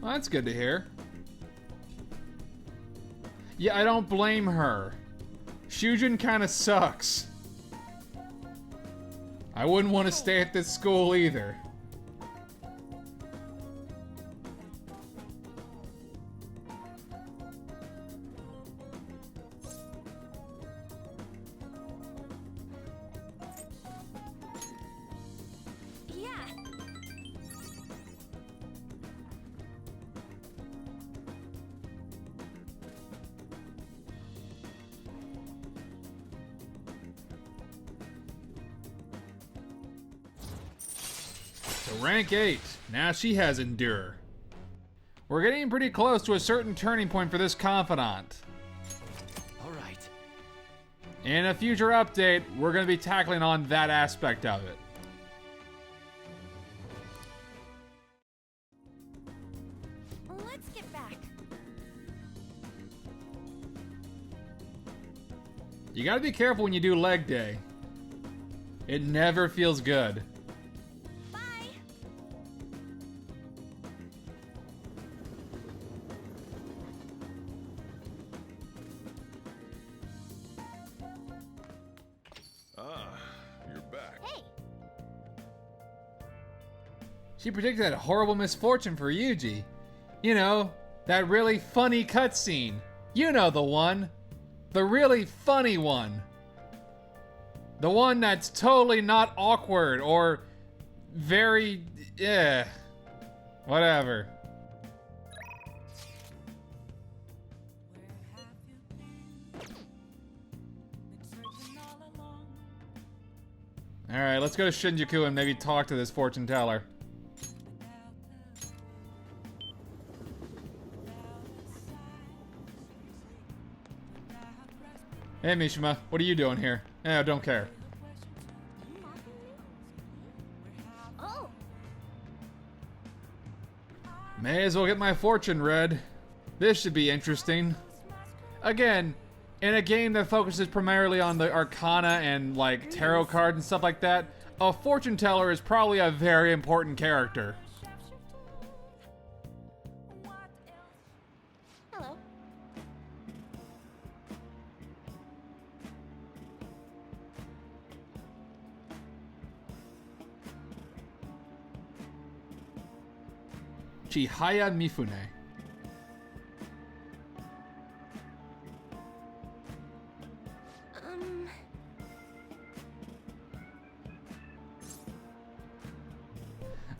S1: Well, that's good to hear. Yeah, I don't blame her. Shujin kind of sucks. I wouldn't want to stay at this school either. So rank 8. Now she has Endure. We're getting pretty close to a certain turning point for this confidant.
S4: Alright.
S1: In a future update, we're going to be tackling on that aspect of it.
S6: Let's get back.
S1: You gotta be careful when you do leg day. It never feels good.
S10: You're back.
S9: Hey,
S1: She predicted that horrible misfortune for Yuji. You know, that really funny cutscene. You know the one. The really funny one. The one that's totally not awkward or very, whatever. Alright, let's go to Shinjuku and maybe talk to this fortune teller. Hey Mishima, what are you doing here? I don't care.
S9: oh,
S1: May as well get my fortune read. This should be interesting. Again, In a game that focuses primarily on the arcana and like tarot cards and stuff like that, a fortune teller is probably a very important character.
S2: Hello.
S1: Chihaya Mifune.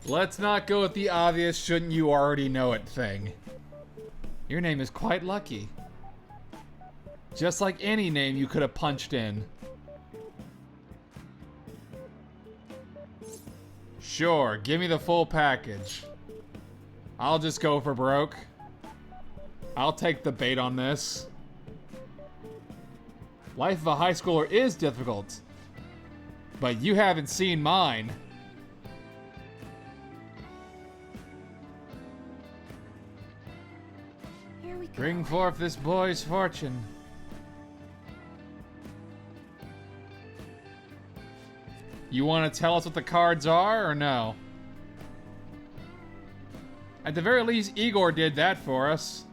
S1: Let's not go with the obvious shouldn't you already know it thing. Your name is quite lucky. Just like any name you could have punched in. Sure, give me the full package. I'll just go for broke. I'll take the bait on this. Life of a high schooler is difficult. But you haven't seen mine.
S2: Here we go.
S1: Bring forth this boy's fortune. You want to tell us what the cards are, or no? At the very least, Igor did that for us.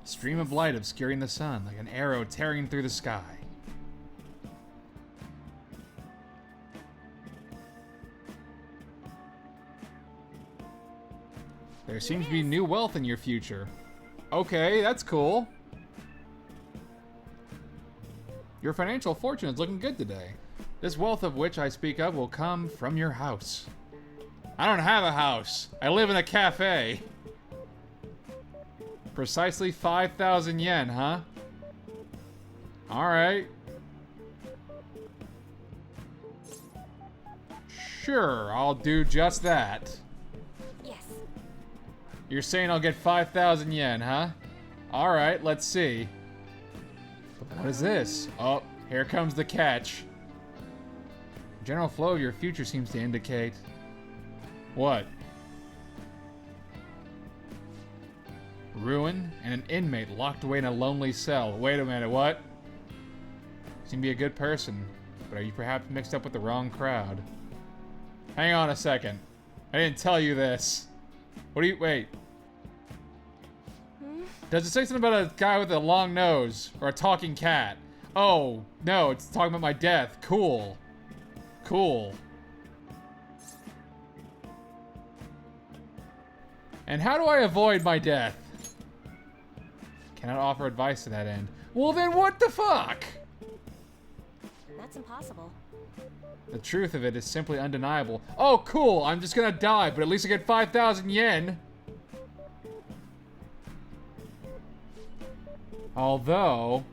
S1: Stream of light obscuring the sun, like an arrow tearing through the sky. There seems to be new wealth in your future. Okay, that's cool. Your financial fortune is looking good today. This wealth of which I speak of will come from your house. I don't have a house. I live in a cafe. Precisely 5,000 yen, huh? Alright. Sure, I'll do just that.
S2: Yes.
S1: You're saying I'll get 5,000 yen, huh? Alright, let's see. What is this? Oh, here comes the catch. The general flow of your future seems to indicate... What? Ruin and an inmate locked away in a lonely cell. Wait a minute, what? Seem to be a good person, but are you perhaps mixed up with the wrong crowd? Hang on a second. I didn't tell you this. What do you... Wait. Does it say something about a guy with a long nose? Or a talking cat? Oh, no, it's talking about my death. Cool. Cool. And how do I avoid my death? Cannot offer advice to that end. Well then what the fuck?
S2: That's impossible.
S1: The truth of it is simply undeniable. Oh, cool, I'm just gonna die, but at least I get 5,000 yen. Although,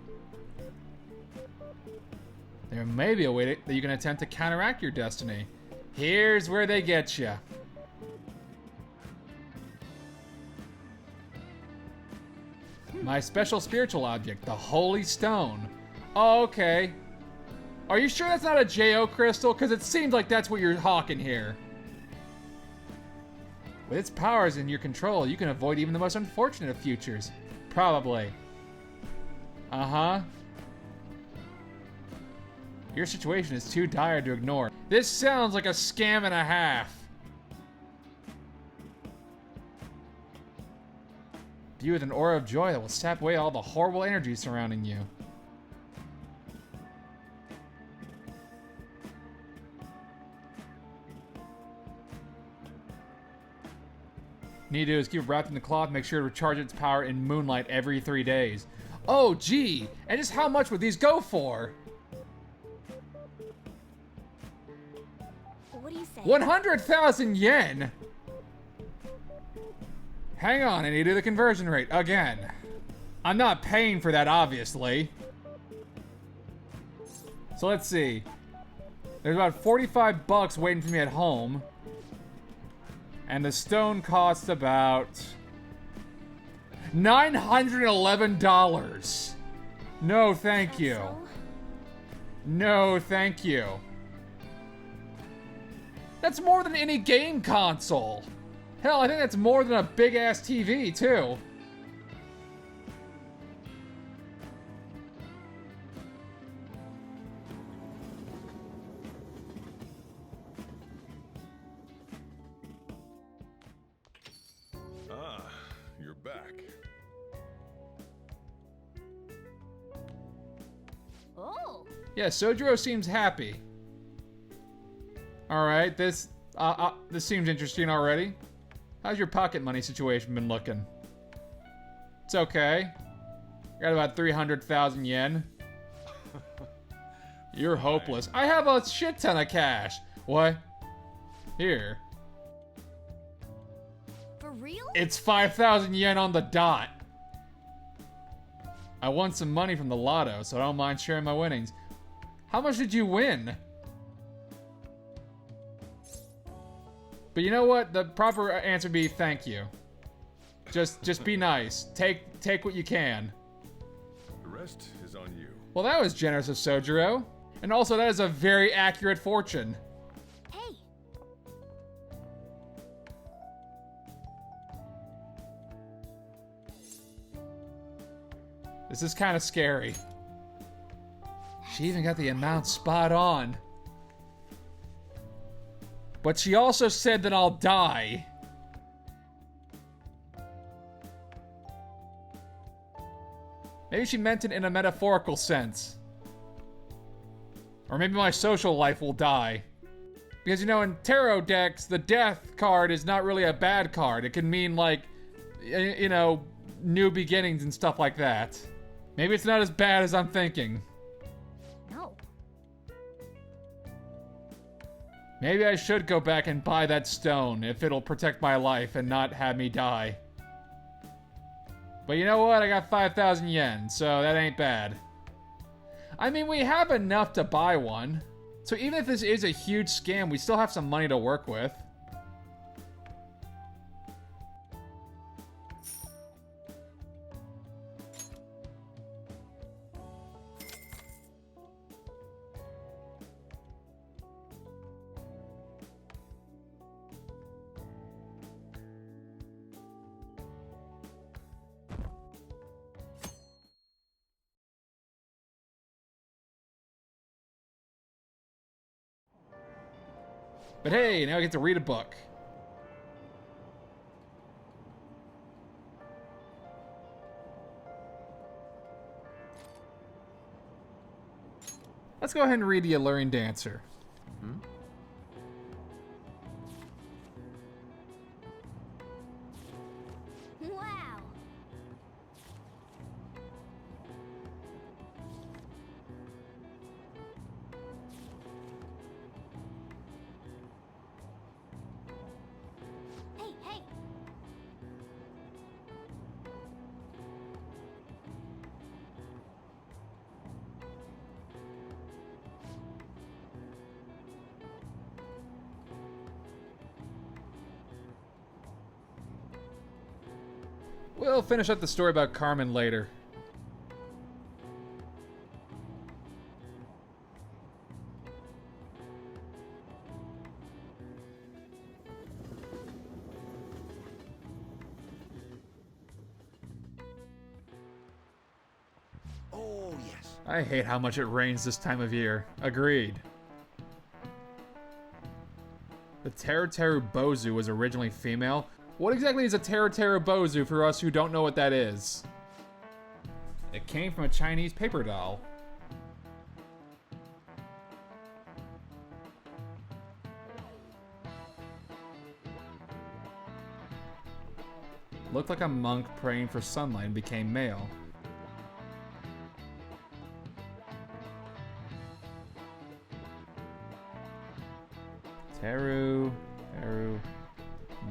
S1: there may be a way that you can attempt to counteract your destiny. Here's where they get you. My special spiritual object, the Holy Stone. Oh, okay. Are you sure that's not a JO crystal? Because it seems like that's what you're hawking here. With its powers in your control, you can avoid even the most unfortunate of futures. Probably. Uh-huh. Your situation is too dire to ignore. This sounds like a scam and a half. View with an aura of joy that will sap away all the horrible energy surrounding you. Need to do is keep it wrapped in the cloth, make sure to recharge its power in moonlight every 3 days. Oh, gee! And just how much would these go for?
S2: What do you say?
S1: 100,000 yen! Hang on, I need to do the conversion rate again. I'm not paying for that, obviously. So let's see. There's about 45 bucks waiting for me at home. And the stone costs about $911. No, thank you. No, thank you. That's more than any game console. Hell, I think that's more than a big-ass TV, too.
S10: Ah, you're back.
S9: Oh.
S1: Yeah, Sojiro seems happy. Alright, this seems interesting already. How's your pocket money situation been looking? It's okay. Got about 300,000 yen. You're hopeless. I have a shit ton of cash. What? Here.
S2: For real?
S1: It's 5,000 yen on the dot. I won some money from the lotto, so I don't mind sharing my winnings. How much did you win? But you know what? The proper answer would be thank you. Just be nice. Take what you can.
S10: The rest is on you.
S1: Well, that was generous of Sojiro. And also, that is a very accurate fortune.
S9: Hey.
S1: This is kind of scary. She even got the amount spot on. But she also said that I'll die. Maybe she meant it in a metaphorical sense. Or maybe my social life will die. Because, you know, in tarot decks, the death card is not really a bad card. It can mean, like, you know, new beginnings and stuff like that. Maybe it's not as bad as I'm thinking.
S9: No.
S1: Maybe I should go back and buy that stone if it'll protect my life and not have me die. But you know what? I got 5,000 yen, so that ain't bad. I mean, we have enough to buy one. So even if this is a huge scam, we still have some money to work with. But hey, now I get to read a book. Let's go ahead and read The Alluring Dancer.
S9: Wow. Hey, hey.
S1: We'll finish up the story about Carmen later.
S7: Oh, yes.
S1: I hate how much it rains this time of year. Agreed. The Teru Bozu was originally female. What exactly is a Teru Bozu for us who don't know what that is? It came from a Chinese paper doll. Looked like a monk praying for sunlight and became male. Teru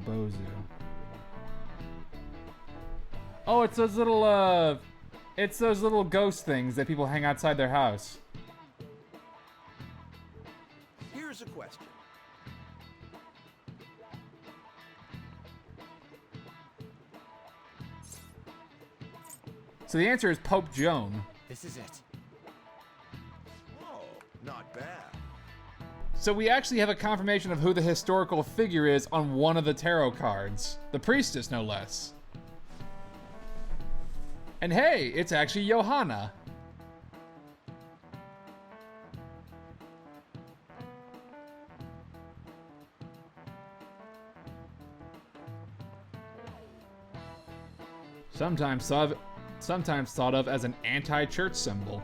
S1: Bozu. Oh, it's those little ghost things that people hang outside their house.
S7: Here's a question.
S1: So the answer is Pope Joan.
S7: This is it. Oh, not bad.
S1: So we actually have a confirmation of who the historical figure is on one of the tarot cards. The priestess, no less. And hey, it's actually Johanna. Sometimes thought of as an anti-church symbol.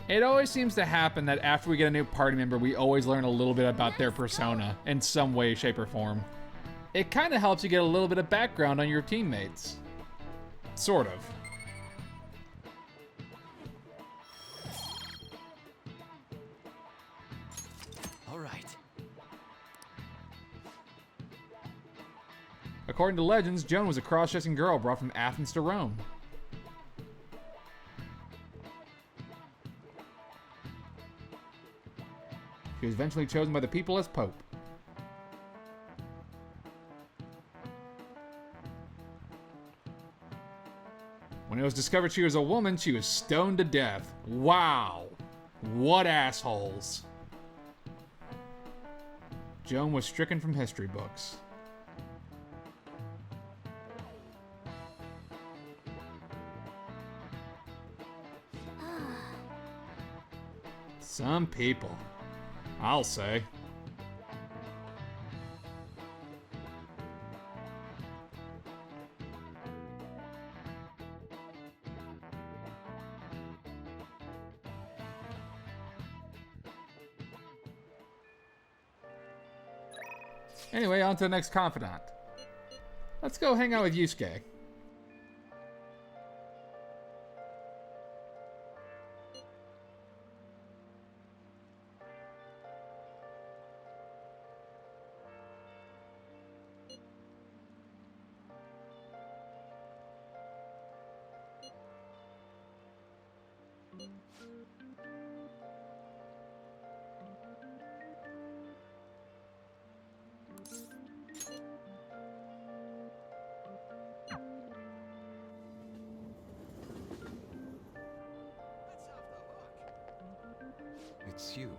S1: It always seems to happen that after we get a new party member, we always learn a little bit about their persona in some way, shape, or form. It kind of helps you get a little bit of background on your teammates. Sort of.
S5: All right.
S1: According to legends, Joan was a cross-dressing girl brought from Athens to Rome. She was eventually chosen by the people as Pope. When it was discovered she was a woman, she was stoned to death. Wow. What assholes. Joan was stricken from history books. Some people, I'll say. Anyway, on to the next confidant. Let's go hang out with Yusuke.
S5: It's you.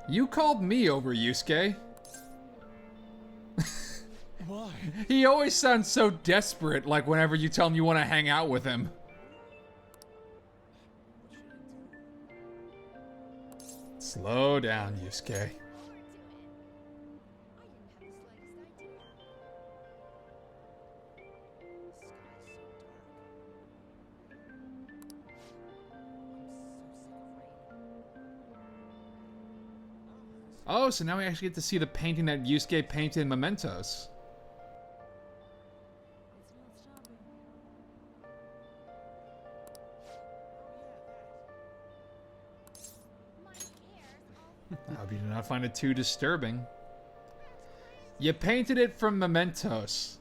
S1: You called me over, Yusuke.
S8: Why?
S1: He always sounds so desperate, like whenever you tell him you want to hang out with him. Slow down, Yusuke. Oh, so now we actually get to see the painting that Yusuke painted in Mementos. I hope you do not find it too disturbing. You painted it from Mementos.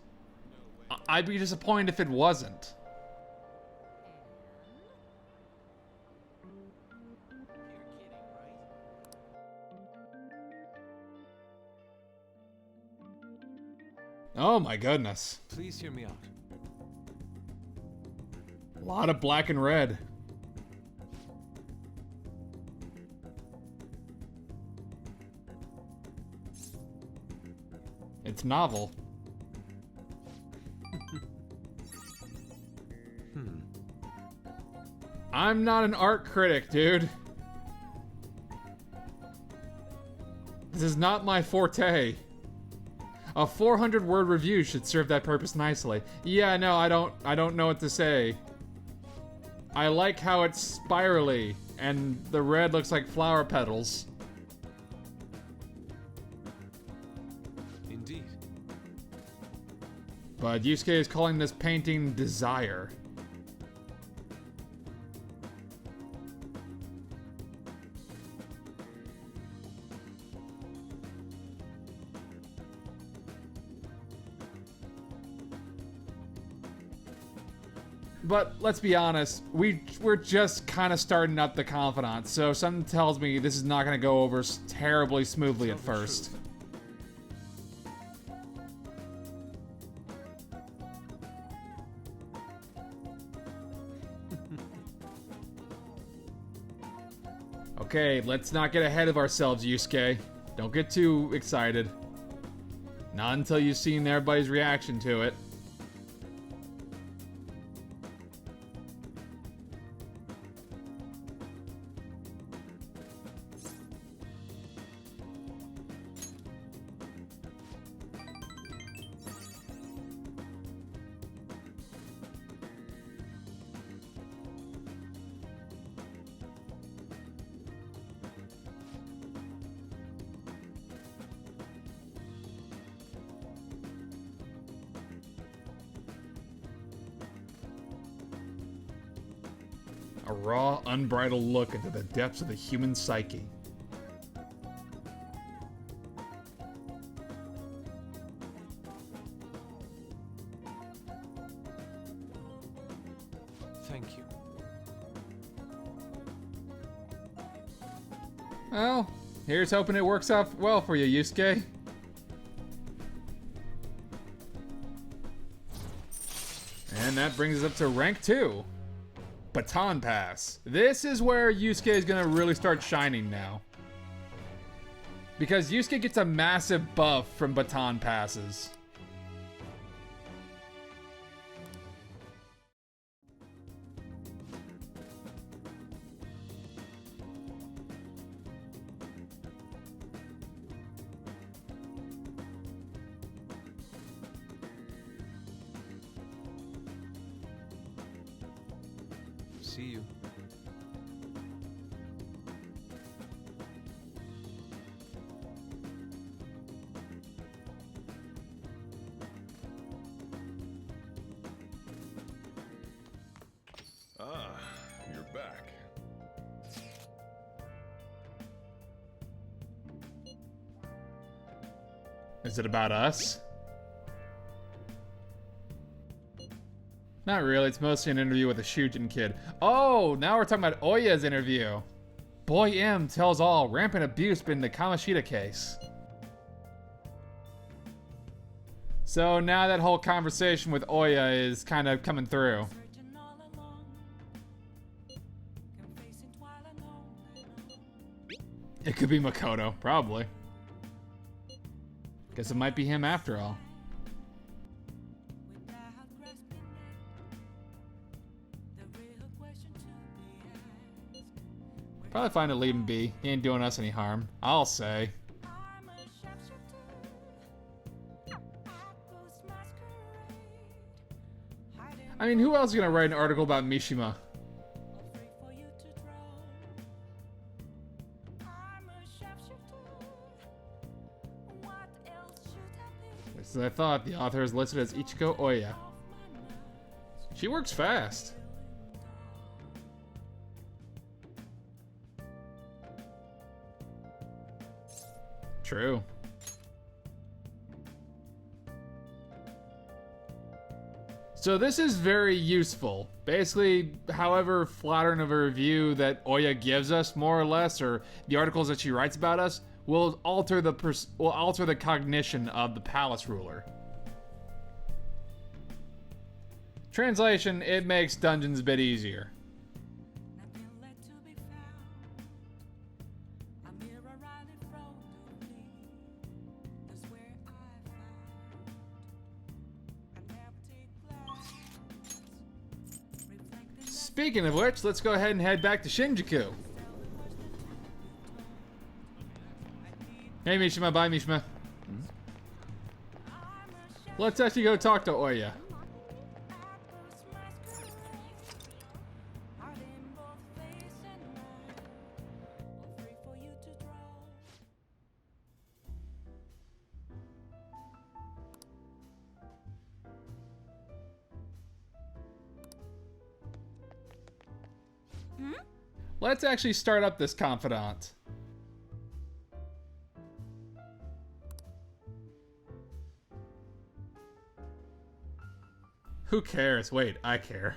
S1: I'd be disappointed if it wasn't. Oh my goodness.
S5: Please hear me out.
S1: A lot of black and red. It's novel. I'm not an art critic, dude. This is not my forte. A 400-word review should serve that purpose nicely. Yeah, no, I don't know what to say. I like how it's spirally, and the red looks like flower petals.
S5: Indeed.
S1: But Yusuke is calling this painting Desire. But let's be honest, we're just kind of starting up the confidant, so something tells me this is not going to go over terribly smoothly at first. Okay, let's not get ahead of ourselves, Yusuke. Don't get too excited. Not until you've seen everybody's reaction to it. A raw, unbridled look into the depths of the human psyche.
S5: Thank you.
S1: Well, here's hoping it works out well for you, Yusuke. And that brings us up to rank 2. Baton Pass. This is where Yusuke is gonna really start shining now. Because Yusuke gets a massive buff from Baton Passes.
S5: See you.
S10: Ah, you're back.
S1: Is it about us? Not really, it's mostly an interview with a Shujin kid. Oh, now we're talking about Oya's interview. Boy M tells all, rampant abuse been the Kamoshida case. So now that whole conversation with Oya is kind of coming through. It could be Makoto, probably. Guess it might be him after all. Probably fine to leave him be. He ain't doing us any harm. I'll say. I mean, who else is gonna write an article about Mishima? Just as I thought, the author is listed as Ichiko Oya. She works fast. True. So this is very useful. Basically, however flattering of a review that Oya gives us, more or less, or the articles that she writes about us, will alter the cognition of the palace ruler. Translation: it makes dungeons a bit easier. Speaking of which, let's go ahead and head back to Shinjuku. Hey Mishima, bye Mishima. Let's actually go talk to Oya. Let's actually start up this confidant. Who cares? Wait, I care.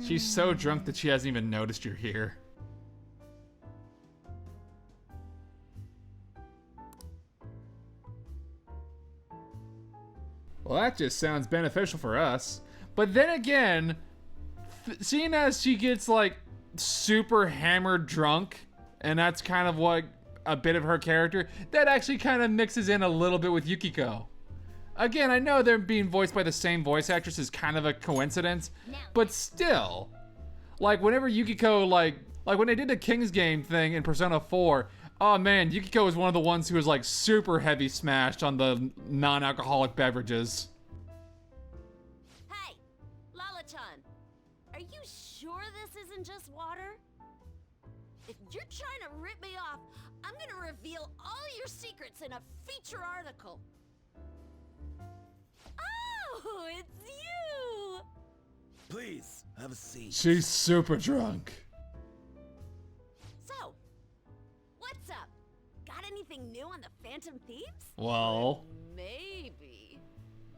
S1: She's so drunk that she hasn't even noticed you're here. Well, that just sounds beneficial for us. But then again, seeing as she gets like super hammered drunk, and that's kind of what a bit of her character, that actually kind of mixes in a little bit with Yukiko. Again, I know they're being voiced by the same voice actress is kind of a coincidence, but still, like whenever Yukiko, like when they did the King's Game thing in Persona 4, oh man, Yukiko was one of the ones who was like super heavy smashed on the non-alcoholic beverages.
S11: Hey, Lala-chan, are you sure this isn't just water? If you're trying to rip me off, I'm gonna reveal all your secrets in a feature article. Oh, it's you!
S12: Please, have a seat.
S1: She's super drunk.
S11: So, what's up? Got anything new on the Phantom Thieves?
S1: Well,
S11: Maybe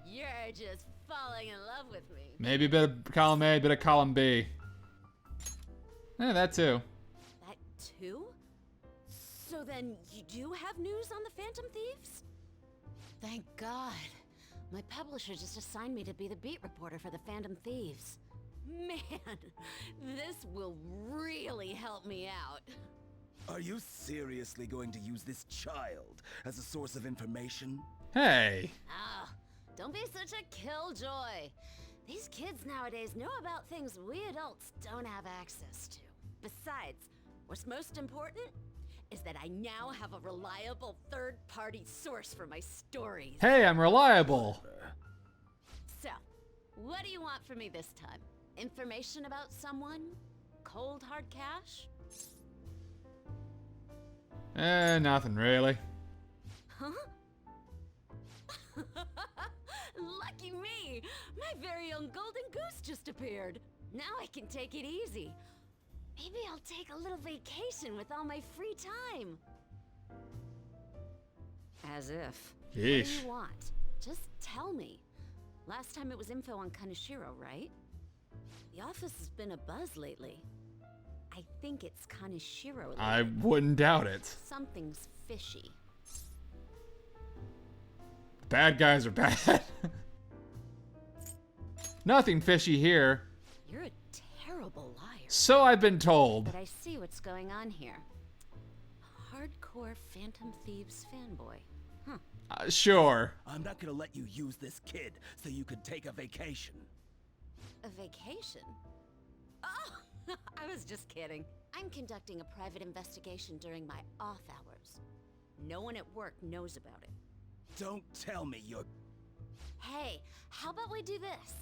S11: you're just falling in love with me.
S1: maybe a bit of column A, a bit of column B. Eh, that too.
S11: That too? So then you do have news on the Phantom Thieves? Thank God. My publisher just assigned me to be the beat reporter for the Phantom Thieves. Man, this will really help me out.
S12: Are you seriously going to use this child as a source of information?
S1: Hey.
S11: Ah, don't be such a killjoy. These kids nowadays know about things we adults don't have access to. Besides, what's most important is that I now have a reliable third-party source for my stories.
S1: Hey, I'm reliable.
S11: So, what do you want from me this time? Information about someone? Cold hard cash?
S1: Nothing really.
S11: Huh? Lucky me! My very own golden goose just appeared. Now I can take it easy. Maybe I'll take a little vacation with all my free time. As if. What do
S1: Yeesh.
S11: you want? Just tell me. Last time it was info on Kaneshiro, right? The office has been a buzz lately. I think it's Kaneshiro.
S1: I wouldn't doubt it.
S11: Something's fishy.
S1: Bad guys are bad. Nothing fishy here.
S11: You're a terrible liar.
S1: So I've been told.
S11: But I see what's going on here. Hardcore Phantom Thieves fanboy. Huh.
S1: Sure.
S12: I'm not gonna let you use this kid so you could take a vacation.
S11: A vacation? Oh, I was just kidding. I'm conducting a private investigation during my off hours. No one at work knows about it.
S12: Don't tell me you're...
S11: Hey, how about we do this?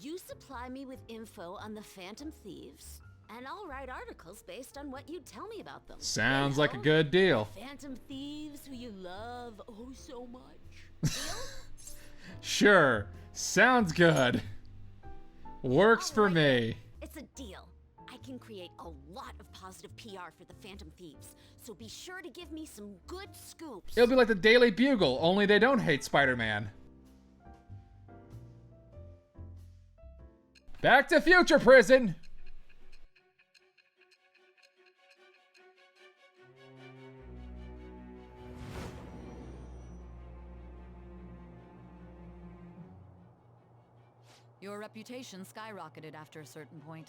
S11: You supply me with info on the Phantom Thieves, and I'll write articles based on what you tell me about them.
S1: Sounds like a good deal.
S11: Phantom Thieves who you love oh so much.
S1: Sure. Sounds good. Works for me.
S11: It's a deal. I can create a lot of positive PR for the Phantom Thieves, so be sure to give me some good scoops.
S1: It'll be like the Daily Bugle, only they don't hate Spider-Man. Back to Future Prison!
S3: Your reputation skyrocketed after a certain point.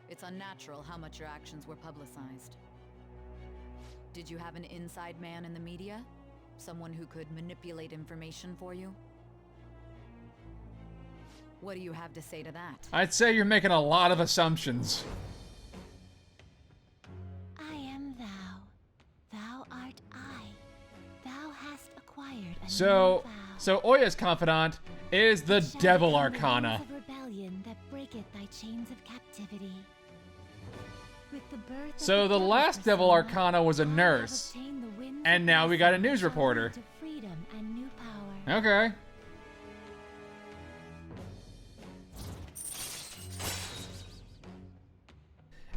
S3: It's unnatural how much your actions were publicized. Did you have an inside man in the media? Someone who could manipulate information for you? What do you have to say to that?
S1: I'd say you're making a lot of assumptions.
S6: I am thou. Thou art I. Thou hast acquired a
S1: So
S6: new vow.
S1: So Oya's confidant is the
S6: Shall
S1: Devil
S6: become
S1: Arcana.
S6: the wings of rebellion that breaketh thy chains of captivity. With the birth of
S1: So the last Devil
S6: Persona,
S1: Arcana was a
S6: I have
S1: nurse.
S6: obtained the winds
S1: And
S6: of
S1: now we got a
S6: blessing
S1: news
S6: that shall
S1: reporter.
S6: lead to freedom and new power.
S1: Okay.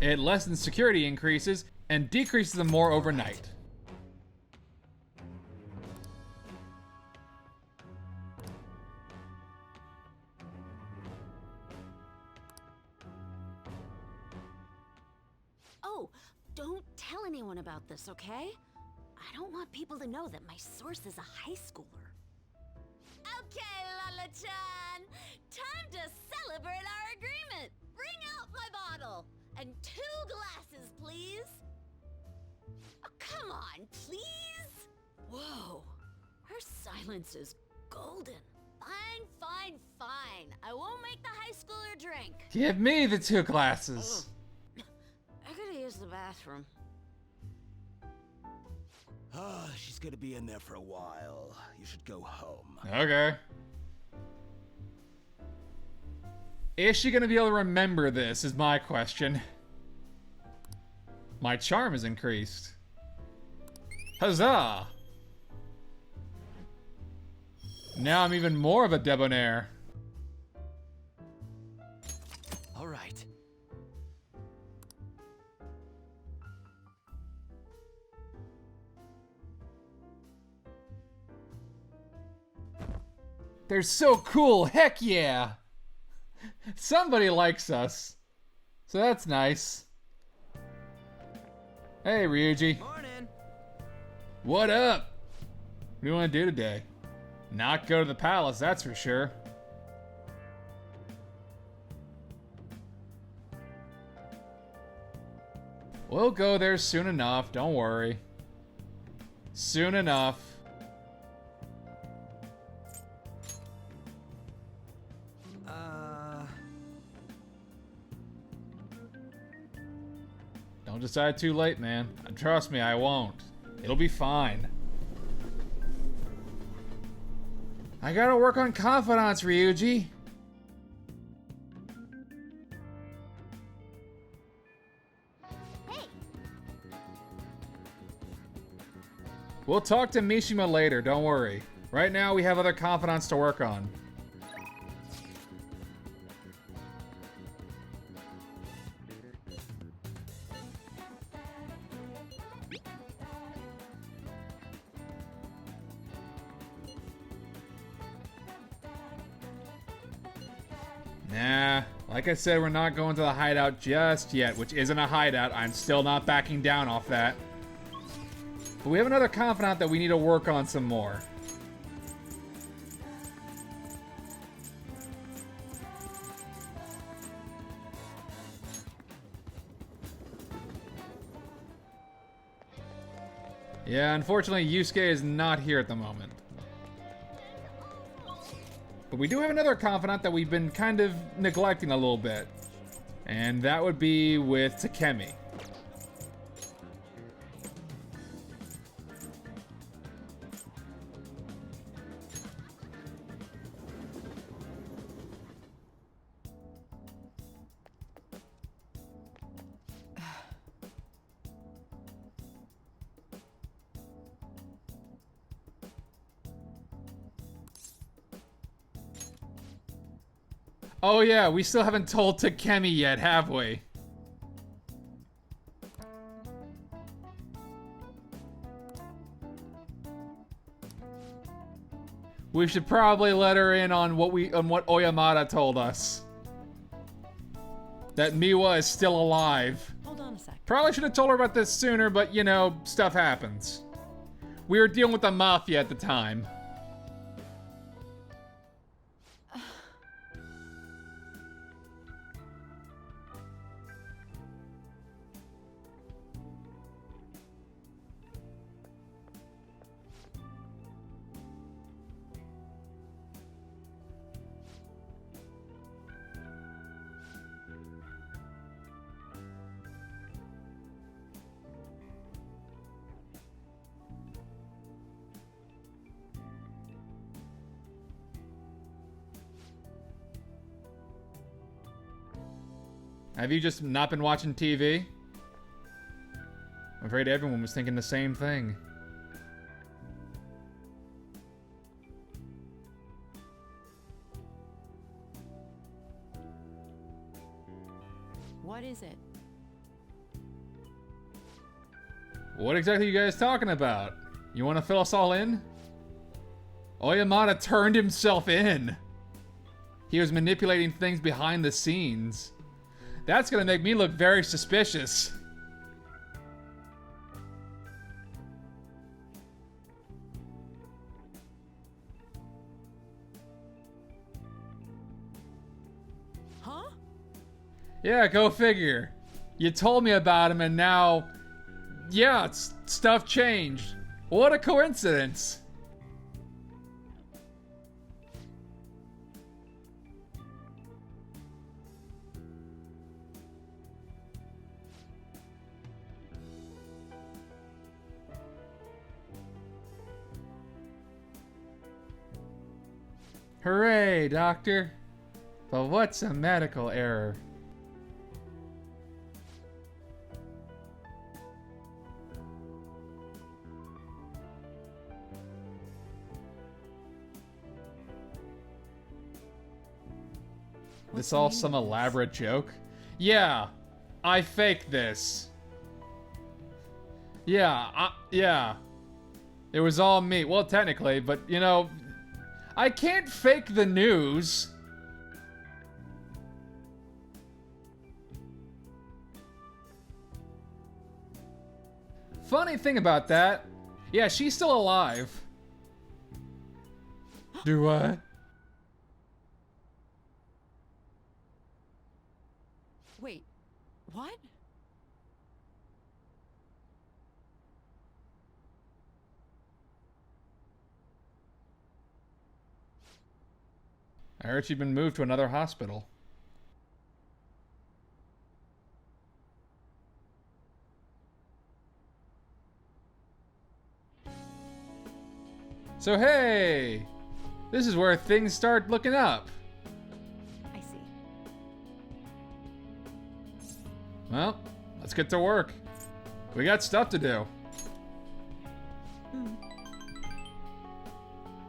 S1: It lessens security increases and decreases them more overnight.
S11: Oh, don't tell anyone about this, okay? I don't want people to know that my source is a high schooler. Okay, Lala-chan! Time to celebrate our agreement! Bring out my bottle! And 2 glasses, please. Oh, come on, please. Whoa. Her silence is golden. Fine, fine, fine. I won't make the high schooler drink.
S1: Give me the 2 glasses.
S11: I gotta use the bathroom.
S12: She's gonna be in there for a while. You should go home.
S1: Okay. Is she gonna be able to remember this is my question. My charm is increased. Huzzah! Now I'm even more of a debonair.
S4: All right.
S1: They're so cool, heck yeah! Somebody likes us. So that's nice. Hey, Ryuji.
S4: Morning.
S1: What up? What do you want to do today? Not go to the palace, that's for sure. We'll go there soon enough, don't worry. Soon enough. Don't decide too late, man. Trust me, I won't. It'll be fine. I gotta work on confidence, Ryuji.
S9: Hey,
S1: We'll talk to Mishima later, don't worry. Right now, we have other confidants to work on. Nah, like I said, we're not going to the hideout just yet, which isn't a hideout. I'm still not backing down off that. But we have another confidant that we need to work on some more. Yeah, unfortunately, Yusuke is not here at the moment. But we do have another confidant that we've been kind of neglecting a little bit. And that would be with Takemi. Oh yeah, we still haven't told Takemi yet, have we? We should probably let her in on what Oyamada told us. That Miwa is still alive.
S3: Hold on a sec.
S1: Probably should have told her about this sooner, but you know, stuff happens. We were dealing with the mafia at the time. Have you just not been watching TV? I'm afraid everyone was thinking the same thing.
S3: What is it?
S1: What exactly are you guys talking about? You want to fill us all in? Oyamada turned himself in. He was manipulating things behind the scenes. That's gonna make me look very suspicious.
S3: Huh?
S1: Yeah, go figure. You told me about him and now, yeah, stuff changed. What a coincidence. Hooray, Doctor. But what's a medical error? This all some elaborate joke? Yeah, I faked this. Yeah. It was all me. Well, technically, but you know, I can't fake the news. Funny thing about that, yeah, she's still alive. Do what?
S3: Wait, what?
S1: I heard she'd been moved to another hospital. So hey, this is where things start looking up.
S6: I see.
S1: Well, let's get to work. We got stuff to do.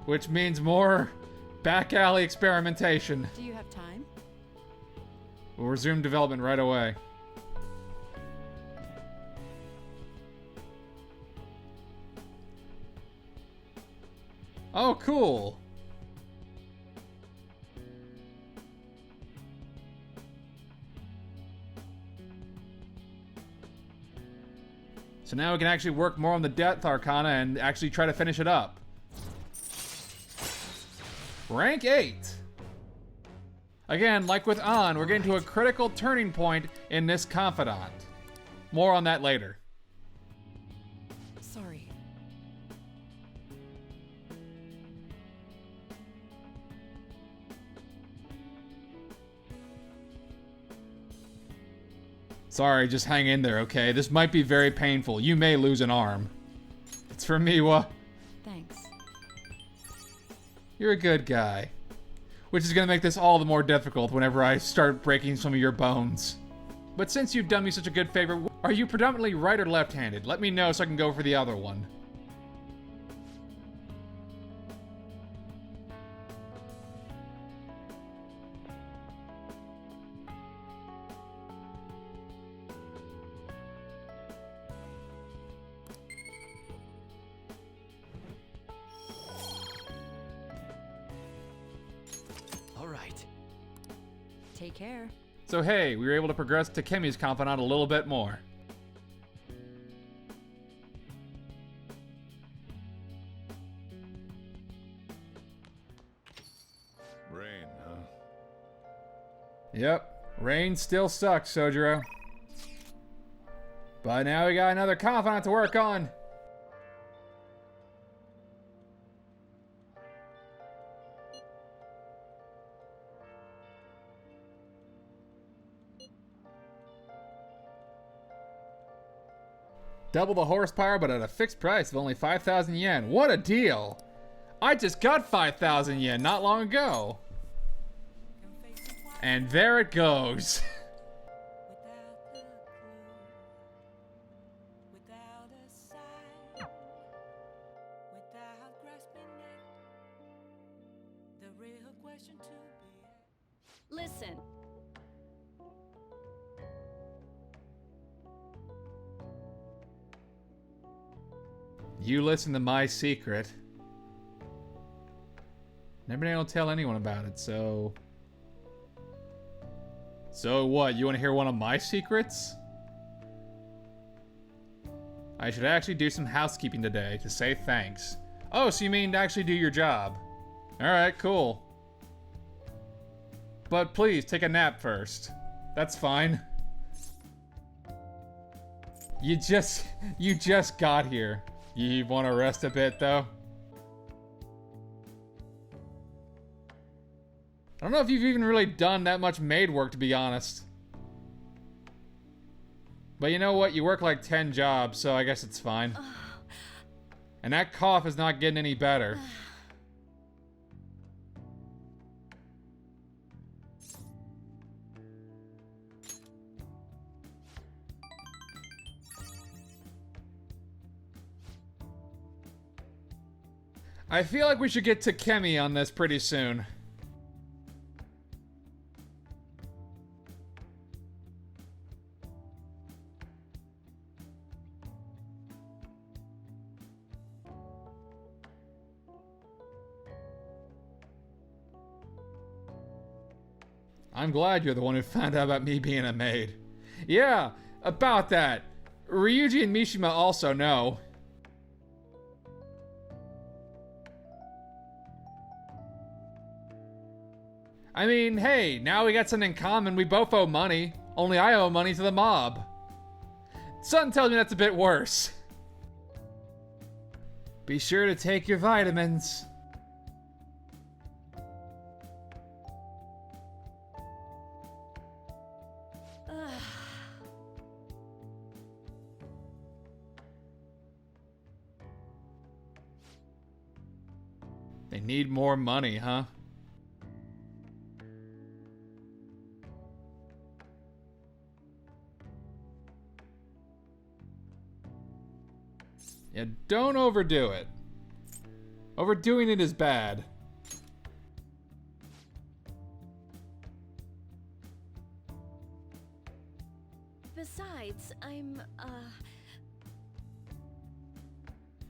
S1: Which means more back alley experimentation.
S3: Do you have time?
S1: We'll resume development right away. Oh, cool. So now we can actually work more on the Death Arcana and actually try to finish it up. Rank 8. Again, like with An, we're getting to a critical turning point in this Confidant. More on that later.
S3: Sorry.
S1: Sorry, just hang in there, okay? This might be very painful. You may lose an arm. It's from Miwa.
S3: Thanks.
S1: You're a good guy. Which is gonna make this all the more difficult whenever I start breaking some of your bones. But since you've done me such a good favor, are you predominantly right or left-handed? Let me know so I can go for the other one.
S3: Take care.
S1: So hey, we were able to progress Takemi's Confidant a little bit more.
S10: Rain, huh?
S1: Yep, rain still sucks, Sojiro. But now we got another Confidant to work on. Double the horsepower, but at a fixed price of only 5,000 yen. What a deal! I just got 5,000 yen not long ago. And there it goes.
S11: Listen.
S1: You listen to my secret. Never been able to tell anyone about it, so... So what, you want to hear one of my secrets? I should actually do some housekeeping today to say thanks. Oh, so you mean to actually do your job? Alright, cool. But please, take a nap first. That's fine. You just got here. You want to rest a bit, though? I don't know if you've even really done that much maid work, to be honest. But you know what? You work like 10 jobs, so I guess it's fine. And that cough is not getting any better. I feel like we should get to Kemi on this pretty soon. I'm glad you're the one who found out about me being a maid. Yeah, about that. Ryuji and Mishima also know. I mean, hey, now we got something in common. We both owe money. Only I owe money to the mob. Something tells me that's a bit worse. Be sure to take your vitamins. They need more money, huh? Yeah, don't overdo it. Overdoing it is bad.
S6: Besides,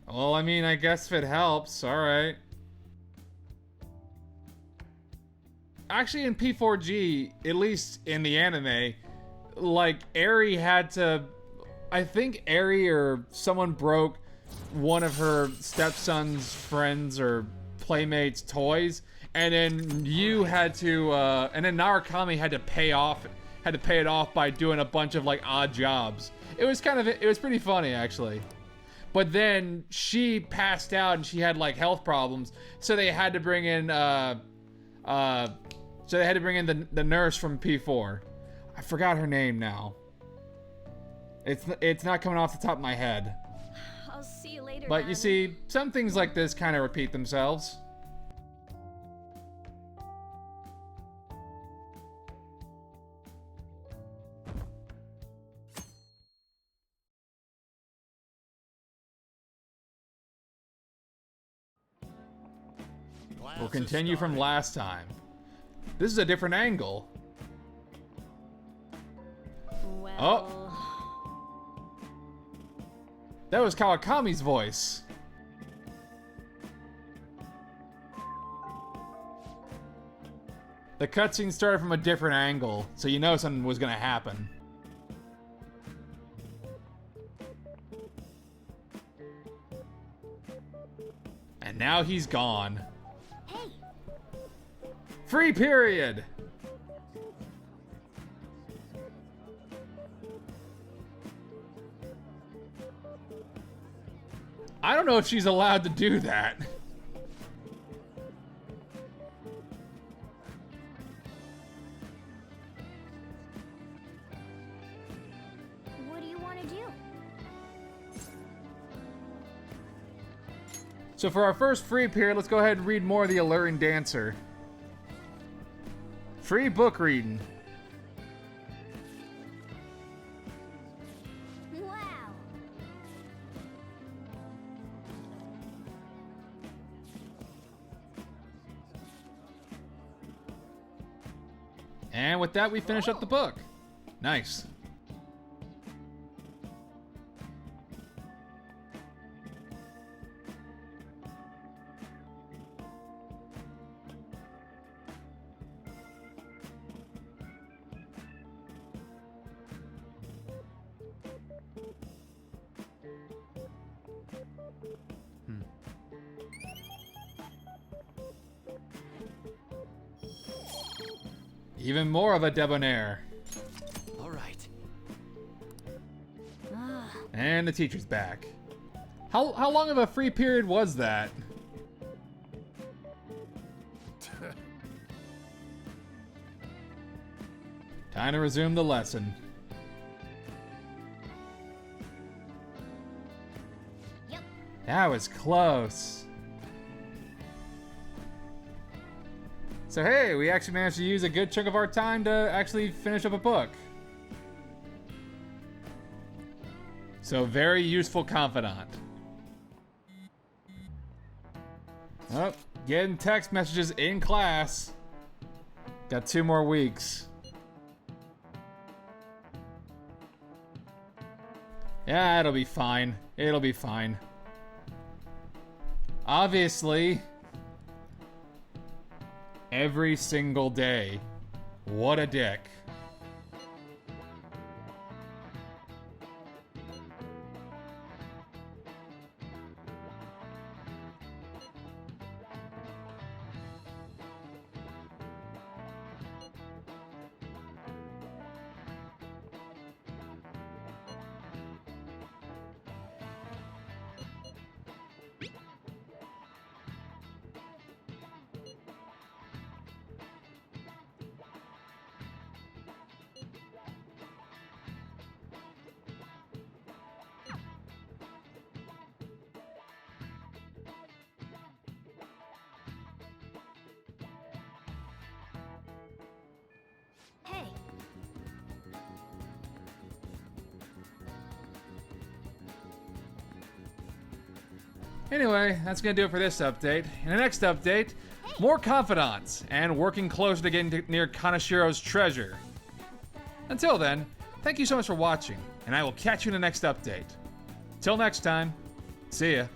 S1: Well, I mean, I guess if it helps, alright. Actually, in P4G, at least in the anime, like, Eri had to... I think Eri or someone broke one of her stepson's friends or playmates' toys, and then you had to, and then Narukami had to pay it off by doing a bunch of, like, odd jobs. It was pretty funny, actually. But then she passed out and she had, like, health problems, so they had to bring in, the nurse from P4. I forgot her name now. It's not coming off the top of my head.
S6: I'll see you later.
S1: But you see, some things like this kind of repeat themselves. We'll continue from last time. This is a different angle.
S6: Well...
S1: Oh! That was Kawakami's voice. The cutscene started from a different angle, so you know something was gonna happen. And now he's gone.
S9: Hey!
S1: Free period! I don't know if she's allowed to do that.
S9: What do you want to do?
S1: So for our first free period, let's go ahead and read more of The Alluring Dancer. Free book reading.
S9: Wow!
S1: And with that, we finish up the book. Nice. Even more of a debonair.
S4: All right.
S1: And the teacher's back. How long of a free period was that? Time to resume the lesson.
S9: Yep.
S1: That was close. So hey, we actually managed to use a good chunk of our time to actually finish up a book. So very useful confidant. Oh, getting text messages in class. Got 2 more weeks. Yeah, it'll be fine. It'll be fine. Obviously, every single day. What a dick.
S9: Hey,
S1: Anyway, that's gonna do it for this update. In the next update, more confidants and working closer to getting near Kanashiro's treasure. Until then, thank you so much for watching, and I will catch you in the next update. Till next time, see ya.